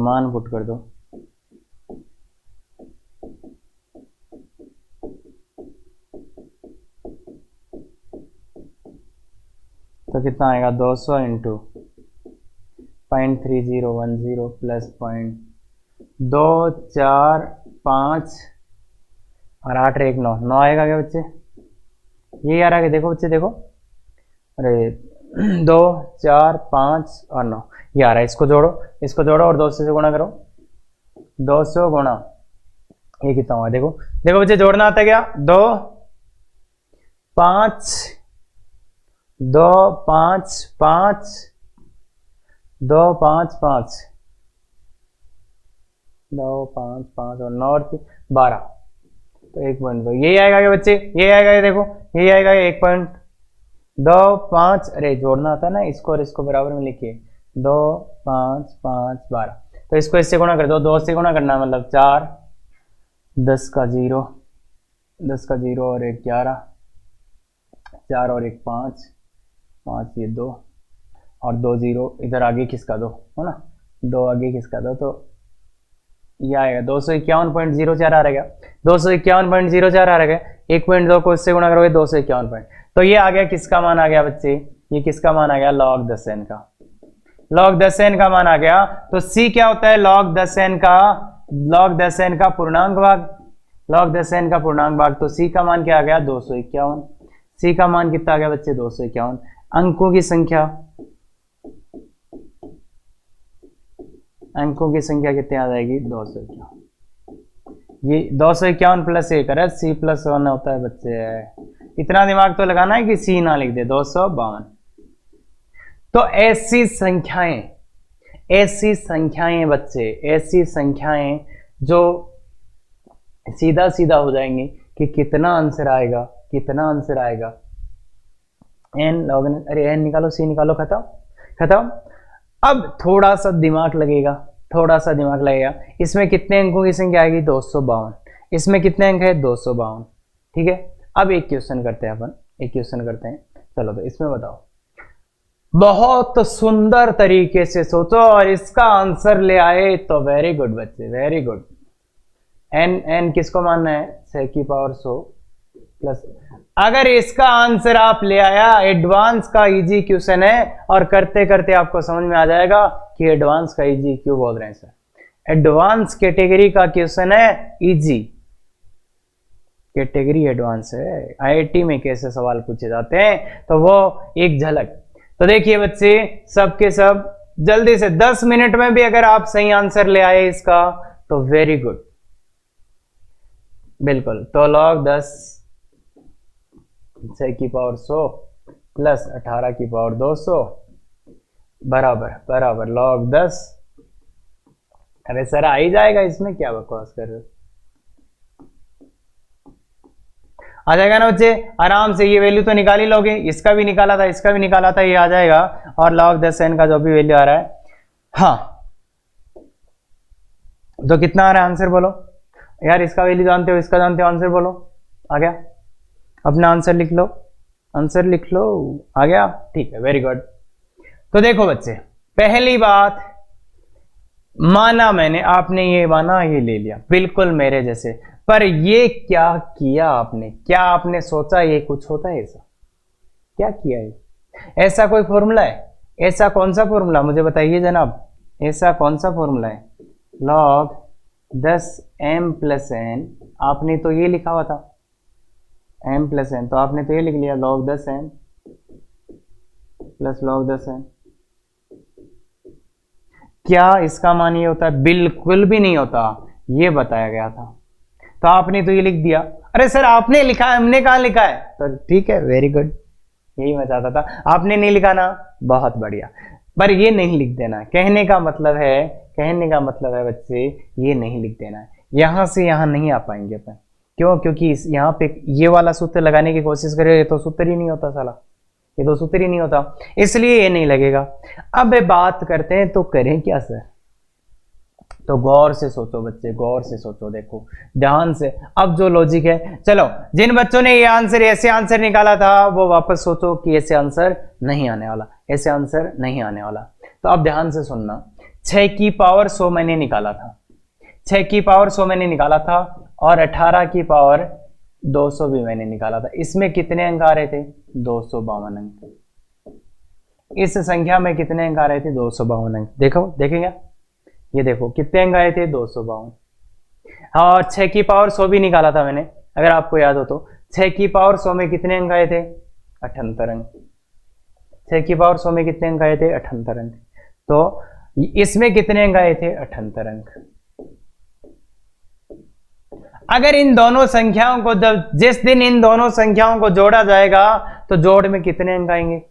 तो कितना आएगा, 200 इंटू 0.3010 प्लस 0.245 और 8 1 9 आएगा क्या बच्चे, ये आ रहा है। देखो बच्चे देखो, अरे 2 4 5 और 9 ये आ रहा है। इसको जोड़ो और 200 से गुणा करो, 200 गुणा ये कितना हुआ, देखो बच्चे जोड़ना आता है क्या, 2 5 2 5 5 2 5 5 2 5 5 और 9 और 12, तो 1.2 यही आएगा क्या बच्चे, ये आएगा, ये देखो यही आएगा 1.25, अरे जोड़ना आता है ना इसको और इसको बराबर में लिखिए, 2 5 5 12, तो इसको इससे गुणा कर दो, 2 से गुणा करना मतलब 4, 10 का 0 और 1 11, 4 और 1 5 5 ये 2 और 2 0 इधर आगे किसका दो है ना, 2 आगे किसका दो, तो ये आएगा 251.04 आ रहेगा, 251.04 आ रहेगा। 1.2 को इससे गुणा करोगे 251 पॉइंट, तो ये आ गया किसका मान आ गया बच्चे, ये किसका मान आ गया, log 10n का। log 10n का मान आ गया, तो c क्या होता है, log 10n का पूर्णांक भाग, log 10n का पूर्णांक भाग, तो c का मान क्या आ गया, 251। c का मान कितना आ गया बच्चे, 251। अंकों की संख्या कितनी आ जाएगी, 251। ये 251 प्लस 1 है, C+1 होता है बच्चे। इतना दिमाग तो लगाना है कि C ना लिख दे, 252। तो ऐसी संख्याएं बच्चे, ऐसी संख्याएं जो सीधा हो जाएंगी कि कितना आंसर आएगा, n log n, अरे n निकालो, c निकालो, खत्म। अब थोड़ा सा दिमाग लगेगा, इसमें कितने अंकों की संख्या आएगी, 252। इसमें कितने अंक है, 252। ठीक है, अब एक क्वेश्चन करते हैं, चलो तो इसमें बताओ, बहुत सुंदर तरीके से सोचो और इसका आंसर ले आए तो वेरी गुड बच्चे, वेरी गुड। एन एन किसको मानना है? 6 की पावर 100 प्लस। अगर इसका आंसर आप ले आया, एडवांस का इजी क्वेश्चन है और करते करते आपको समझ में आ जाएगा कि एडवांस का इजी क्यों बोल रहे हैं सर। एडवांस कैटेगरी का क्वेश्चन है, इजी कैटेगरी एडवांस है। आईआईटी में कैसे सवाल पूछे जाते हैं तो वो एक झलक। तो देखिए बच्चे, सबके सब जल्दी से 10 मिनट में भी अगर आप सही आंसर ले आए इसका तो वेरी गुड, बिल्कुल। तो log 10 6 की पावर 100 प्लस 18 की पावर 200 बराबर बराबर log 10। अरे सर आ ही जाएगा, इसमें क्या बकवास कर रहे हो? आ जाएगा ना बच्चे, आराम से। ये वैल्यू तो निकाल ही लोगे, इसका भी निकाला था, इसका भी निकाला था, ये आ जाएगा। और log 10n का जो भी वैल्यू आ रहा है, हाँ तो कितना आ रहा है आंसर बोलो यार। इसका वैल्यू जानते हो, इसका जानते हो, आंसर बोलो। आ गया? अपना आंसर लिख लो, आंसर लिख लो। आ गया? ठीक है, वेरी गुड। तो देखो बच्चे, पहली बात माना मैंने, आपने ये माना, ये ले लिया, बिल्कुल मेरे जैसे। पर ये क्या किया आपने? क्या आपने सोचा ये कुछ होता है ऐसा? क्या किया ये? ऐसा कोई फॉर्मूला है? ऐसा कौन सा फॉर्मूला, मुझे बताइए जनाब, ऐसा कौन सा फॉर्मूला है? log 10m प्लस n, आपने तो ये लिखा हुआ था m प्लस n, तो आपने तो ये लिख लिया log 10m plus log 10n। क्या इसका मान ये होता है? बिल्कुल भी नहीं होता, ये बताया गया था। तो आपने तो ये लिख दिया। अरे सर आपने लिखा है, हमने कहा लिखा है? तो ठीक है, वेरी गुड, यही मैं चाहता था। आपने नहीं लिखा ना, बहुत बढ़िया। पर ये नहीं लिख देना, कहने का मतलब है, कहने का मतलब है बच्चे, ये नहीं लिख देना है। यहां से यहां नहीं आ पाएंगे अपन। क्यों? क्योंकि यहाँ पे ये वाला सूत्र लगाने की कोशिश करे तो सूत्र ही नहीं होता साला, ये तो सूत्र ही नहीं होता, इसलिए ये नहीं लगेगा। अब बात करते हैं तो करें क्या सर? तो गौर से सोचो बच्चे, गौर से सोचो, देखो ध्यान से। अब जो लॉजिक है, चलो जिन बच्चों ने ये आंसर ऐसे आंसर निकाला था वो वापस सोचो कि ऐसे आंसर नहीं आने वाला, ऐसे आंसर नहीं आने वाला। तो अब ध्यान से सुनना, 6 की पावर 100 मैंने निकाला था, 6 की पावर 100 मैंने निकाला था, और 18 की पावर 200 भी मैंने निकाला था। इसमें कितने अंक आ रहे थे? 252 अंक। इस संख्या में कितने अंक आ रहे थे? 252 अंक। देखो, देखेंगे, ये देखो कितने अंक आए थे? 252। हाँ, और 6 की पावर 100 भी निकाला था मैंने, अगर आपको याद हो तो। 6 की पावर 100 में कितने अंक आए थे? 78 अंक। 6 की पावर 100 में कितने अंक आए थे? 78 अंक। तो इसमें कितने अंक आए थे? 78 अंक। अगर इन दोनों संख्याओं को, जब जिस दिन इन दोनों संख्याओं को जोड़ा जाएगा तो जोड़ में कितने अंक आएंगे?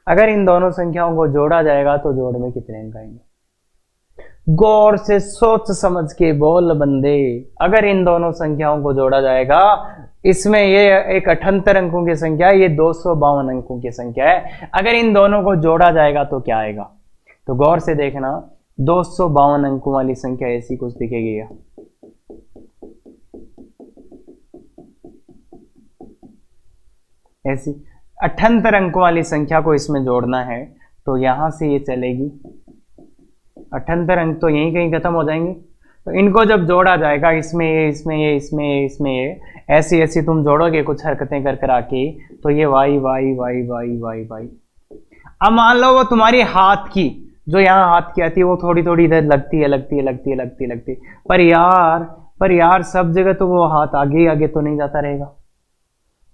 अगर इन दोनों संख्याओं को जोड़ा जाएगा तो जोड़ में कितने अंक आएंगे? गौर से सोच समझ के बोल बंदे। अगर इन दोनों संख्याओं को जोड़ा जाएगा, इसमें ये एक 78 अंकों की संख्या है, ये 252 अंकों की संख्या है। अगर इन दोनों को जोड़ा जाएगा तो क्या आएगा? तो गौर से देखना, 252 अंकों वाली संख्या ऐसी कुछ दिखेगी क्या? ऐसी 78 अंकों वाली संख्या को इसमें जोड़ना है तो यहां से ये चलेगी, 78 अंक तो यहीं कहीं खत्म हो जाएंगे। तो इनको जब जोड़ा जाएगा, इसमें ये, इसमें ये, इसमें ये, इसमें ये, ऐसी ऐसी तुम जोड़ोगे कुछ हरकतें कर कर आके, तो ये Y Y Y Y Y Y. अब मान लो वो तुम्हारी हाथ की, जो यहाँ हाथ की आती है वो थोड़ी थोड़ी इधर लगती है, लगती है, लगती है, लगती है, लगती है। पर यार सब जगह तो वो हाथ आगे ही आगे तो नहीं जाता रहेगा।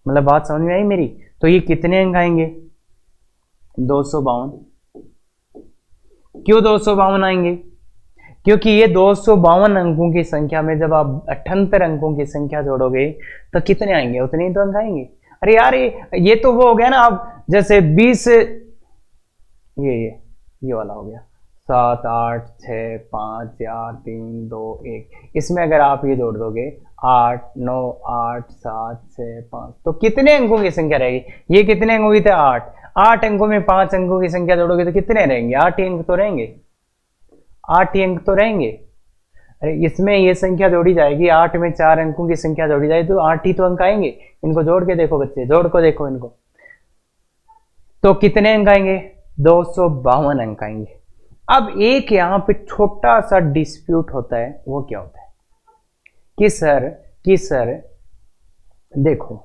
मतलब बात समझ में आई मेरी? तो ये कितने अंक आएंगे? 252। क्यों 252 आएंगे? क्योंकि ये 252 अंकों की संख्या में जब आप 78 अंकों की संख्या जोड़ोगे तो कितने आएंगे? उतने ही तो अंक आएंगे। अरे यार ये तो वो हो गया ना, अब जैसे 20, ये वाला हो गया, 7 8 6 5 4 3 2 1। इसमें अगर आप ये जोड़ दोगे 8 9 8 7 6 5, तो कितने अंकों की संख्या रहेगी? ये कितने अंकों की थे? 8। 8 अंकों में 5 अंकों की संख्या जोड़ोगे तो कितने रहेंगे? 8 ही अंक तो रहेंगे, 8 ही अंक तो रहेंगे। अरे इसमें ये संख्या जोड़ी जाएगी, 8 में 4 अंकों की संख्या जोड़ी जाएगी तो 8 ही तो अंक आएंगे। इनको जोड़ के देखो बच्चे, जोड़ को देखो इनको, तो कितने अंक आएंगे? 252 अंक आएंगे। अब एक यहां पे छोटा सा डिस्प्यूट होता है, वो क्या होता है कि सर देखो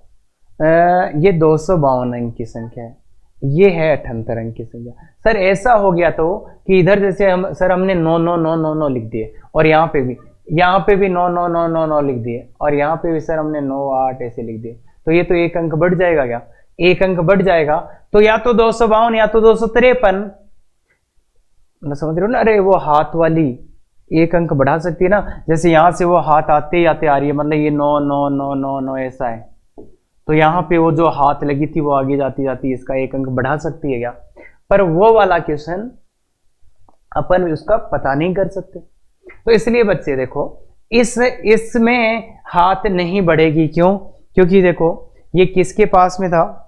ये 252 अंक की संख्या है, ये है 78 अंक की संख्या। सर ऐसा हो गया तो कि इधर जैसे हमने 9 9 9 9 9 लिख दिए, और यहाँ पे भी 9 9 9 9 9 लिख दिए, और यहाँ पे भी सर हमने 9 8 ऐसे लिख दिए, तो ये तो एक अंक बढ़ जाएगा क्या? एक अंक बढ़ जाएगा, तो या तो 252 या तो 253। मतलब समझ रहे हो ना? अरे वो हाथ वाली एक अंक बढ़ा सकती है ना, जैसे यहां से वो हाथ आते आते आ रही है, मतलब ये 9 9 9 9 9 ऐसा है, तो यहाँ पे वो जो हाथ लगी थी वो आगे जाती जाती इसका एक अंक बढ़ा सकती है क्या? पर वो वाला क्वेश्चन अपन उसका पता नहीं कर सकते, तो इसलिए बच्चे देखो इसमें हाथ नहीं बढ़ेगी। क्यों? क्योंकि देखो ये किसके पास में था,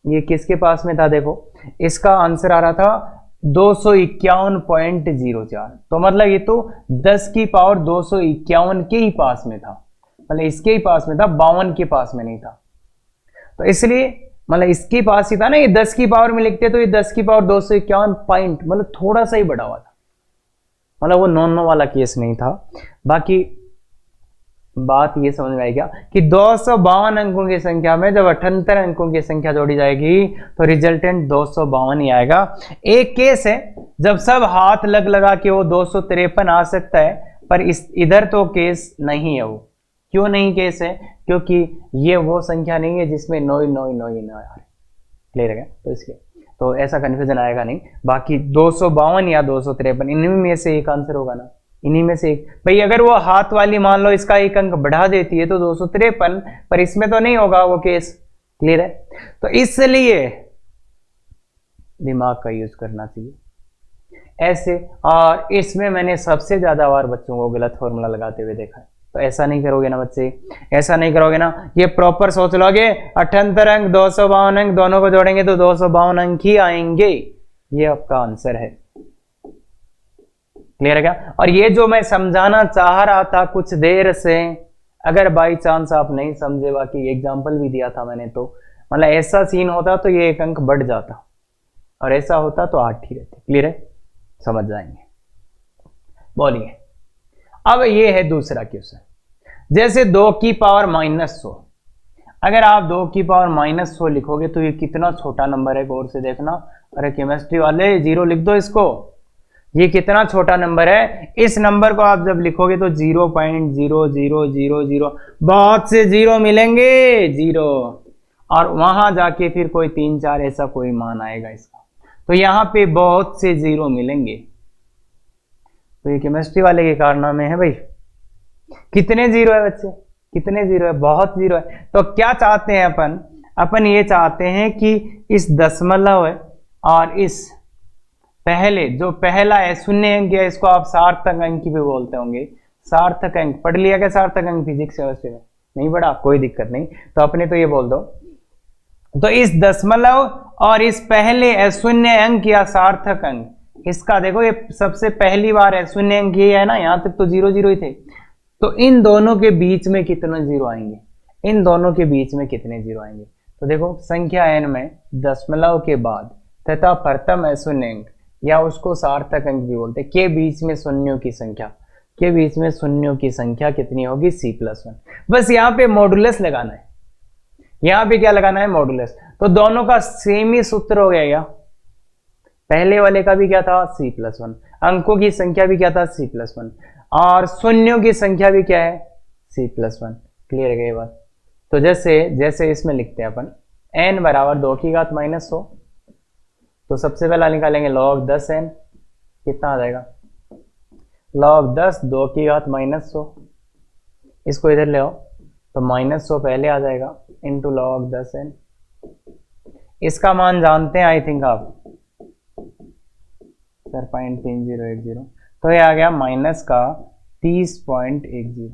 ये किसके पास में था, देखो इसका आंसर आ रहा था 251.04, तो मतलब ये तो 10 की पावर 251 के ही पास में था, मतलब इसके ही पास में था, 52 के पास में नहीं था। तो इसलिए मतलब इसके पास ही था ना, ये 10 की पावर में लिखते तो ये 10 की पावर 251 पॉइंट, मतलब थोड़ा सा ही बढ़ा हुआ था, मतलब वो 9 9 वाला केस नहीं था। बाकी बात ये समझ में आएगा कि 252 अंकों की संख्या में जब 78 अंकों की संख्या जोड़ी जाएगी तो रिजल्टेंट 252 ही आएगा। एक केस है जब सब हाथ लग लगा के वो 253 आ सकता है, पर इधर तो केस नहीं है। वो क्यों नहीं केस है? क्योंकि ये वो संख्या नहीं है जिसमें 9 9 9 9 आ रहे। क्लियर है? तो इसलिए तो ऐसा कंफ्यूजन आएगा नहीं। बाकी 252 या 253 इनमें में से एक आंसर होगा ना, इन्हीं में से एक। भाई अगर वो हाथ वाली मान लो इसका एक अंक बढ़ा देती है तो 253, पर इसमें तो नहीं होगा वो केस। क्लियर है? तो इसलिए दिमाग का यूज करना चाहिए ऐसे। और इसमें मैंने सबसे ज्यादा बार बच्चों को गलत फॉर्मूला लगाते हुए देखा है, तो ऐसा नहीं करोगे ना बच्चे, ऐसा नहीं करोगे ना। ये प्रॉपर सोच लोगे 78 अंक 252 अंक दोनों को जोड़ेंगे तो 252 अंक ही आएंगे, ये आपका आंसर है। क्लियर है क्या? और ये जो मैं समझाना चाह रहा था कुछ देर से, अगर बाई चांस आप नहीं समझे, बाकी एग्जांपल भी दिया था मैंने, तो मतलब ऐसा सीन होता तो ये एक अंक बढ़ जाता, और ऐसा होता तो 8 ही रहते। क्लियर है? समझ जाएंगे। बोलिए अब ये है दूसरा क्वेश्चन। जैसे 2 की पावर -100, अगर आप 2 की पावर -100 लिखोगे तो ये कितना छोटा नंबर है, गौर से देखना। अरे केमिस्ट्री वाले 0 लिख दो इसको, ये कितना छोटा नंबर है। इस नंबर को आप जब लिखोगे तो 0.0000 बहुत से 0 मिलेंगे, 0, और वहां जाके फिर कोई 3 4 ऐसा कोई मान आएगा इसका, तो यहां पे बहुत से 0 मिलेंगे। तो ये केमिस्ट्री वाले के कारनामे है भाई। कितने 0 है बच्चे? कितने 0 है? बहुत 0 है। तो क्या चाहते हैं अपन ये चाहते हैं कि इस दशमलव और इस पहले जो पहला है शून्य अंक है, इसको आप सार्थक अंक भी बोलते होंगे। सार्थक अंक पढ़ लिया क्या? सार्थक अंक फिजिक्स व्यवस्था में नहीं पढ़ा? कोई दिक्कत नहीं, तो अपने तो ये बोल दो। तो इस दशमलव और इस पहले शून्य अंक या सार्थक अंक, इसका देखो ये सबसे पहली बार है शून्य अंक, ये है ना, यहां तक तो 0 0 ही थे। तो इन दोनों के बीच में कितने 0 आएंगे? इन दोनों के बीच में कितने 0 आएंगे? तो देखो संख्या n में दशमलव के बाद तथा प्रथम शून्य अंक या उसको सार्थक अंक भी बोलते हैं के बीच में शून्यों की संख्या, के बीच में शून्यों की संख्या कितनी होगी? C+1। बस यहाँ पे मॉडुलस लगाना है। यहाँ पे क्या लगाना है? मॉडुलस। तो दोनों का सेम ही सूत्र हो गया। पहले वाले का भी क्या था? C+1। अंकों की संख्या भी क्या था? C+1। और शून्यों की संख्या भी क्या है? C+1। क्लियर है ये बात? तो जैसे इसमें लिखते हैं अपन n बराबर 2 की घात -100, तो सबसे पहला निकालेंगे log 10n, कितना आ जाएगा? log 10 2 की घात -100, इसको इधर ले आओ तो -100 पहले आ जाएगा इंटू log 10n। इसका मान जानते हैं आई थिंक आप सर 0.3010, तो ये आ गया माइनस का 30.10।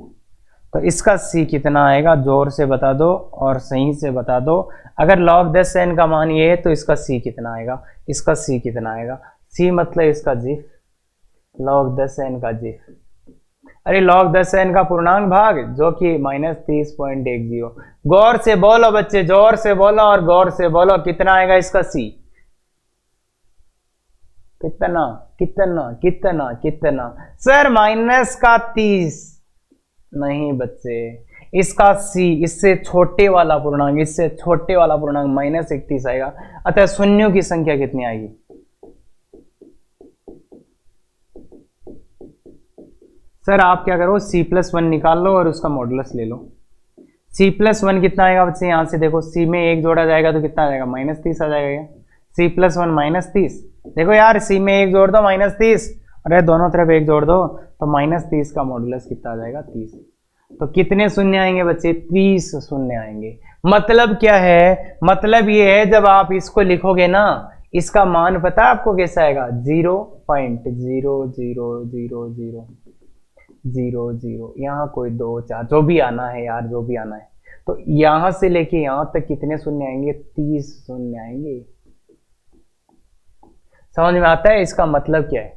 तो इसका C कितना आएगा? जोर से बता दो और सही से बता दो। अगर log 10n का मान ये है तो इसका C कितना आएगा? इसका C कितना आएगा? C मतलब इसका जिफ, log 10n का जिफ। अरे log 10n का पूर्णांक भाग जो कि -30.10। गौर से बोलो बच्चे, जोर से बोलो और गौर से बोलो, कितना आएगा इसका C? कितना कितना कितना कितना सर माइनस का 30 नहीं बच्चे, इसका सी, इससे छोटे वाला पूर्णांक, इससे छोटे वाला पूर्णांक -31 आएगा। अतः शून्यों की संख्या कितनी आएगी? सर आप क्या करो, c+1 निकाल लो और उसका मॉडुलस ले लो। c+1 कितना आएगा बच्चे? यहां से देखो c में 1 जोड़ा जाएगा तो कितना आ जाएगा? -30 आ जाएगा। c+1 -30, देखो यार c में 1 जोड़ दो -30, अरे दोनों तरफ 1 जोड़ दो तो -30 का मॉडुलस कितना आ जाएगा? 30। तो कितने शून्य आएंगे बच्चे? 30 शून्य आएंगे। मतलब क्या है? मतलब ये है जब आप इसको लिखोगे ना, इसका मान पता है आपको कैसा आएगा? 0.000000, यहाँ कोई 2 4 जो भी आना है यार, जो भी आना है। तो यहां से लेके यहां तक कितने शून्य आएंगे? 30 शून्य आएंगे। समझ में आता है? इसका मतलब क्या है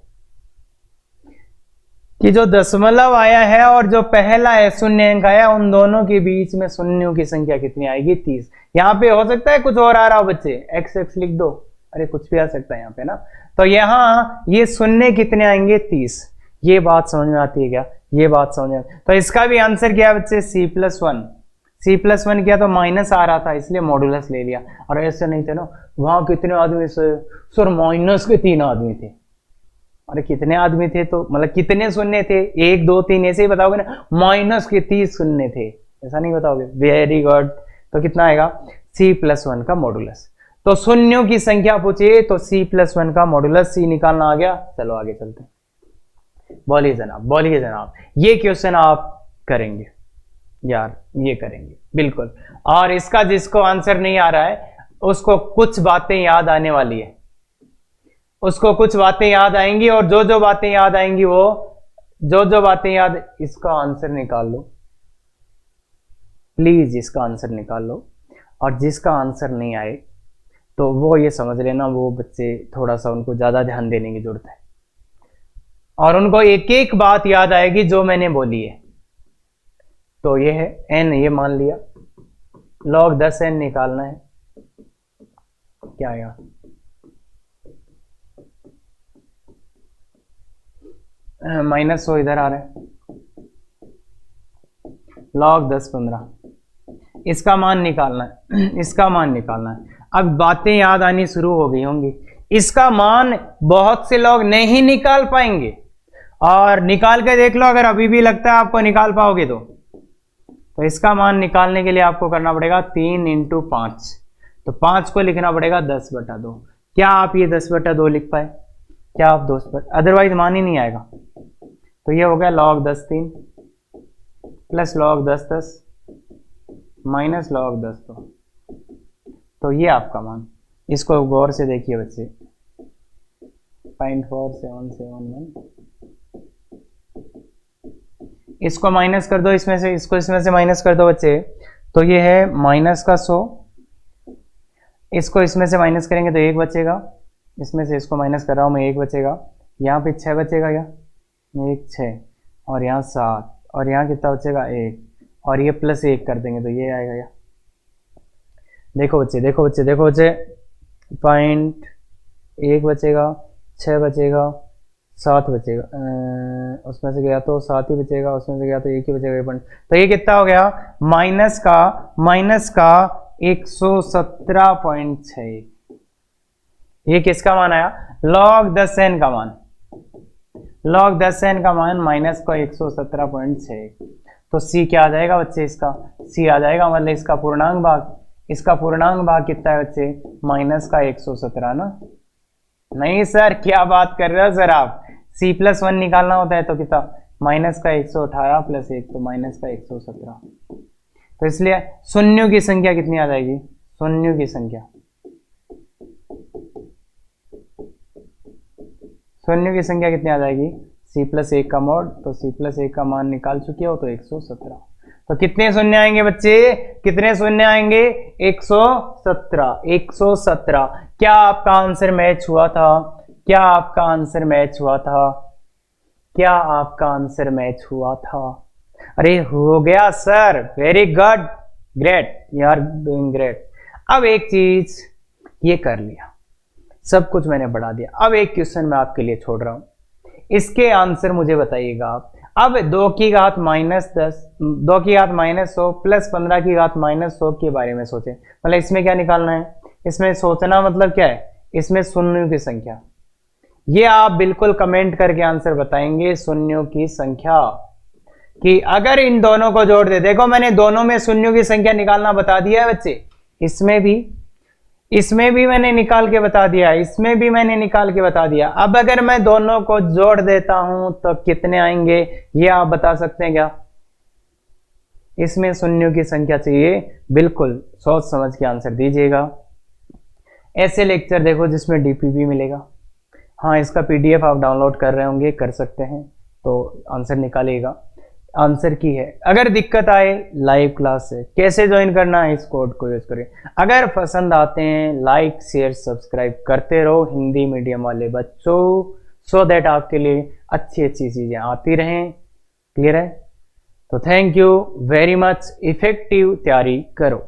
कि जो दशमलव आया है और जो पहला है शून्य अंक आया, उन दोनों के बीच में शून्यों की संख्या कितनी आएगी? 30। यहाँ पे हो सकता है कुछ और आ रहा हो बच्चे, x लिख दो, अरे कुछ भी आ सकता है यहाँ पे ना। तो यहाँ ये शून्य कितने आएंगे? 30। ये बात समझ में आती है क्या? ये बात समझ में? तो इसका भी आंसर क्या है बच्चे? c+1। c+1 किया तो माइनस आ रहा था इसलिए मॉडुलस ले लिया। और ऐसे नहीं थे ना, वहां कितने आदमी से? सर माइनस के 3 आदमी थे। अरे कितने आदमी थे? तो मतलब कितने शून्य थे? 1 2 3 ऐसे ही बताओगे ना, माइनस के 30 शून्य थे, ऐसा नहीं बताओगे? Very good. तो कितना आएगा? c+1 का मॉडुलस। तो शून्यों की संख्या पूछे तो c+1 का मॉडुलस c निकालना आ गया। चलो आगे चलते हैं। बोलिए जनाब, बोलिए जनाब, ये क्वेश्चन आप करेंगे यार, ये करेंगे बिल्कुल। और इसका जिसको आंसर नहीं आ रहा है उसको कुछ बातें याद आने वाली है, उसको कुछ बातें याद आएंगी, और जो जो बातें याद आएंगी वो जो बातें याद, इसका आंसर निकाल लो प्लीज, इसका आंसर निकाल लो। और जिसका आंसर नहीं आए तो वो ये समझ लेना, वो बच्चे थोड़ा सा उनको ज्यादा ध्यान देने की जरूरत है, और उनको एक एक बात याद आएगी जो मैंने बोली है। तो ये है n, ये मान लिया, log 10n निकालना है, क्या आएगा? -100 इधर आ रहा है, log 10 15, इसका मान निकालना है, इसका मान निकालना है। अब बातें याद आनी शुरू हो गई होंगी। इसका मान बहुत से लोग नहीं निकाल पाएंगे, और निकाल के देख लो, अगर अभी भी लगता है आपको निकाल पाओगे तो इसका मान निकालने के लिए आपको करना पड़ेगा 3 × 5। तो 5 को लिखना पड़ेगा 10/2। क्या आप ये 10/2 लिख पाए? क्या आप 2, अदरवाइज मान ही नहीं आएगा। तो ये हो गया log 10 3 plus log 10 10 minus log 10 2। तो ये आपका मान, इसको गौर से देखिए बच्चे, 0.4771। इसको माइनस कर दो इसमें से, इसको इसमें से माइनस कर दो बच्चे, तो ये है -100। इसको इसमें से माइनस करेंगे तो 1 बचेगा, इसमें से इसको माइनस कर रहा हूं मैं, 1 बचेगा। यहाँ पे 6 बचेगा क्या? 1 6, और यहाँ 7, और यहाँ कितना बचेगा? 1, और ये +1 कर देंगे तो ये आएगा। क्या देखो बच्चे, देखो बच्चे, देखो बच्चे, 1 बचेगा, 6 बचेगा, 7 बचेगा, उसमें से गया तो 7 ही बचेगा, उसमें से गया तो 1 ही बचेगा। तो ये कितना हो गया? माइनस का 117.6। ये किसका मान आया? log 10n का मान, log 10n का मान माइनस का 117.6। तो c क्या आ जाएगा बच्चे? इसका c आ जाएगा, मतलब इसका पूर्णांक भाग, इसका पूर्णांक भाग कितना है बच्चे? -117 ना? नहीं सर, क्या बात कर रहे हो सर आप? c+1 निकालना होता है तो कितना? -118 + 1 तो -117। तो इसलिए शून्यों की संख्या कितनी आ जाएगी? शून्यों की संख्या, शून्यों की संख्या कितनी आ जाएगी? c+1 का मॉड, तो c+1 का मान निकाल चुके हो तो 117। तो कितने शून्य आएंगे बच्चे? कितने शून्य आएंगे? 117। 117। क्या आपका आंसर मैच हुआ था? क्या आपका आंसर मैच हुआ था? क्या आपका आंसर मैच हुआ था? अरे हो गया sir, very good, great, you are doing great. अब एक चीज ये कर लिया, सब कुछ मैंने बढ़ा दिया। अब एक क्वेश्चन मैं आपके लिए छोड़ रहा हूं, इसके आंसर मुझे बताइएगा आप। अब 2 की घात -10, 2 की घात -100 प्लस 15 की घात -100 के बारे में सोचें। मतलब इसमें क्या निकालना है, इसमें सोचना मतलब क्या है, इसमें शून्यों की संख्या। ये आप बिल्कुल कमेंट करके आंसर बताएंगे, शून्यों की संख्या। कि अगर इन दोनों को जोड़ दे, देखो मैंने दोनों में शून्यों की संख्या निकालना बता दिया है बच्चे, इसमें भी मैंने निकाल के बता दिया, इसमें भी मैंने निकाल के बता दिया। अब अगर मैं दोनों को जोड़ देता हूं तो कितने आएंगे, ये आप बता सकते हैं क्या? इसमें शून्यों की संख्या चाहिए, बिल्कुल सोच समझ के आंसर दीजिएगा। ऐसे लेक्चर देखो जिसमें डीपीपी मिलेगा। हाँ, इसका पीडीएफ आप डाउनलोड कर रहे होंगे, कर सकते हैं, तो आंसर निकालिएगा। आंसर की है, अगर दिक्कत आए लाइव क्लास है, कैसे ज्वाइन करना है, इस कोड को यूज करें। अगर पसंद आते हैं लाइक शेयर सब्सक्राइब करते रहो हिंदी मीडियम वाले बच्चों, सो दैट आपके लिए अच्छी अच्छी चीजें आती रहें। क्लियर है? तो thank you very much, effective तैयारी करो।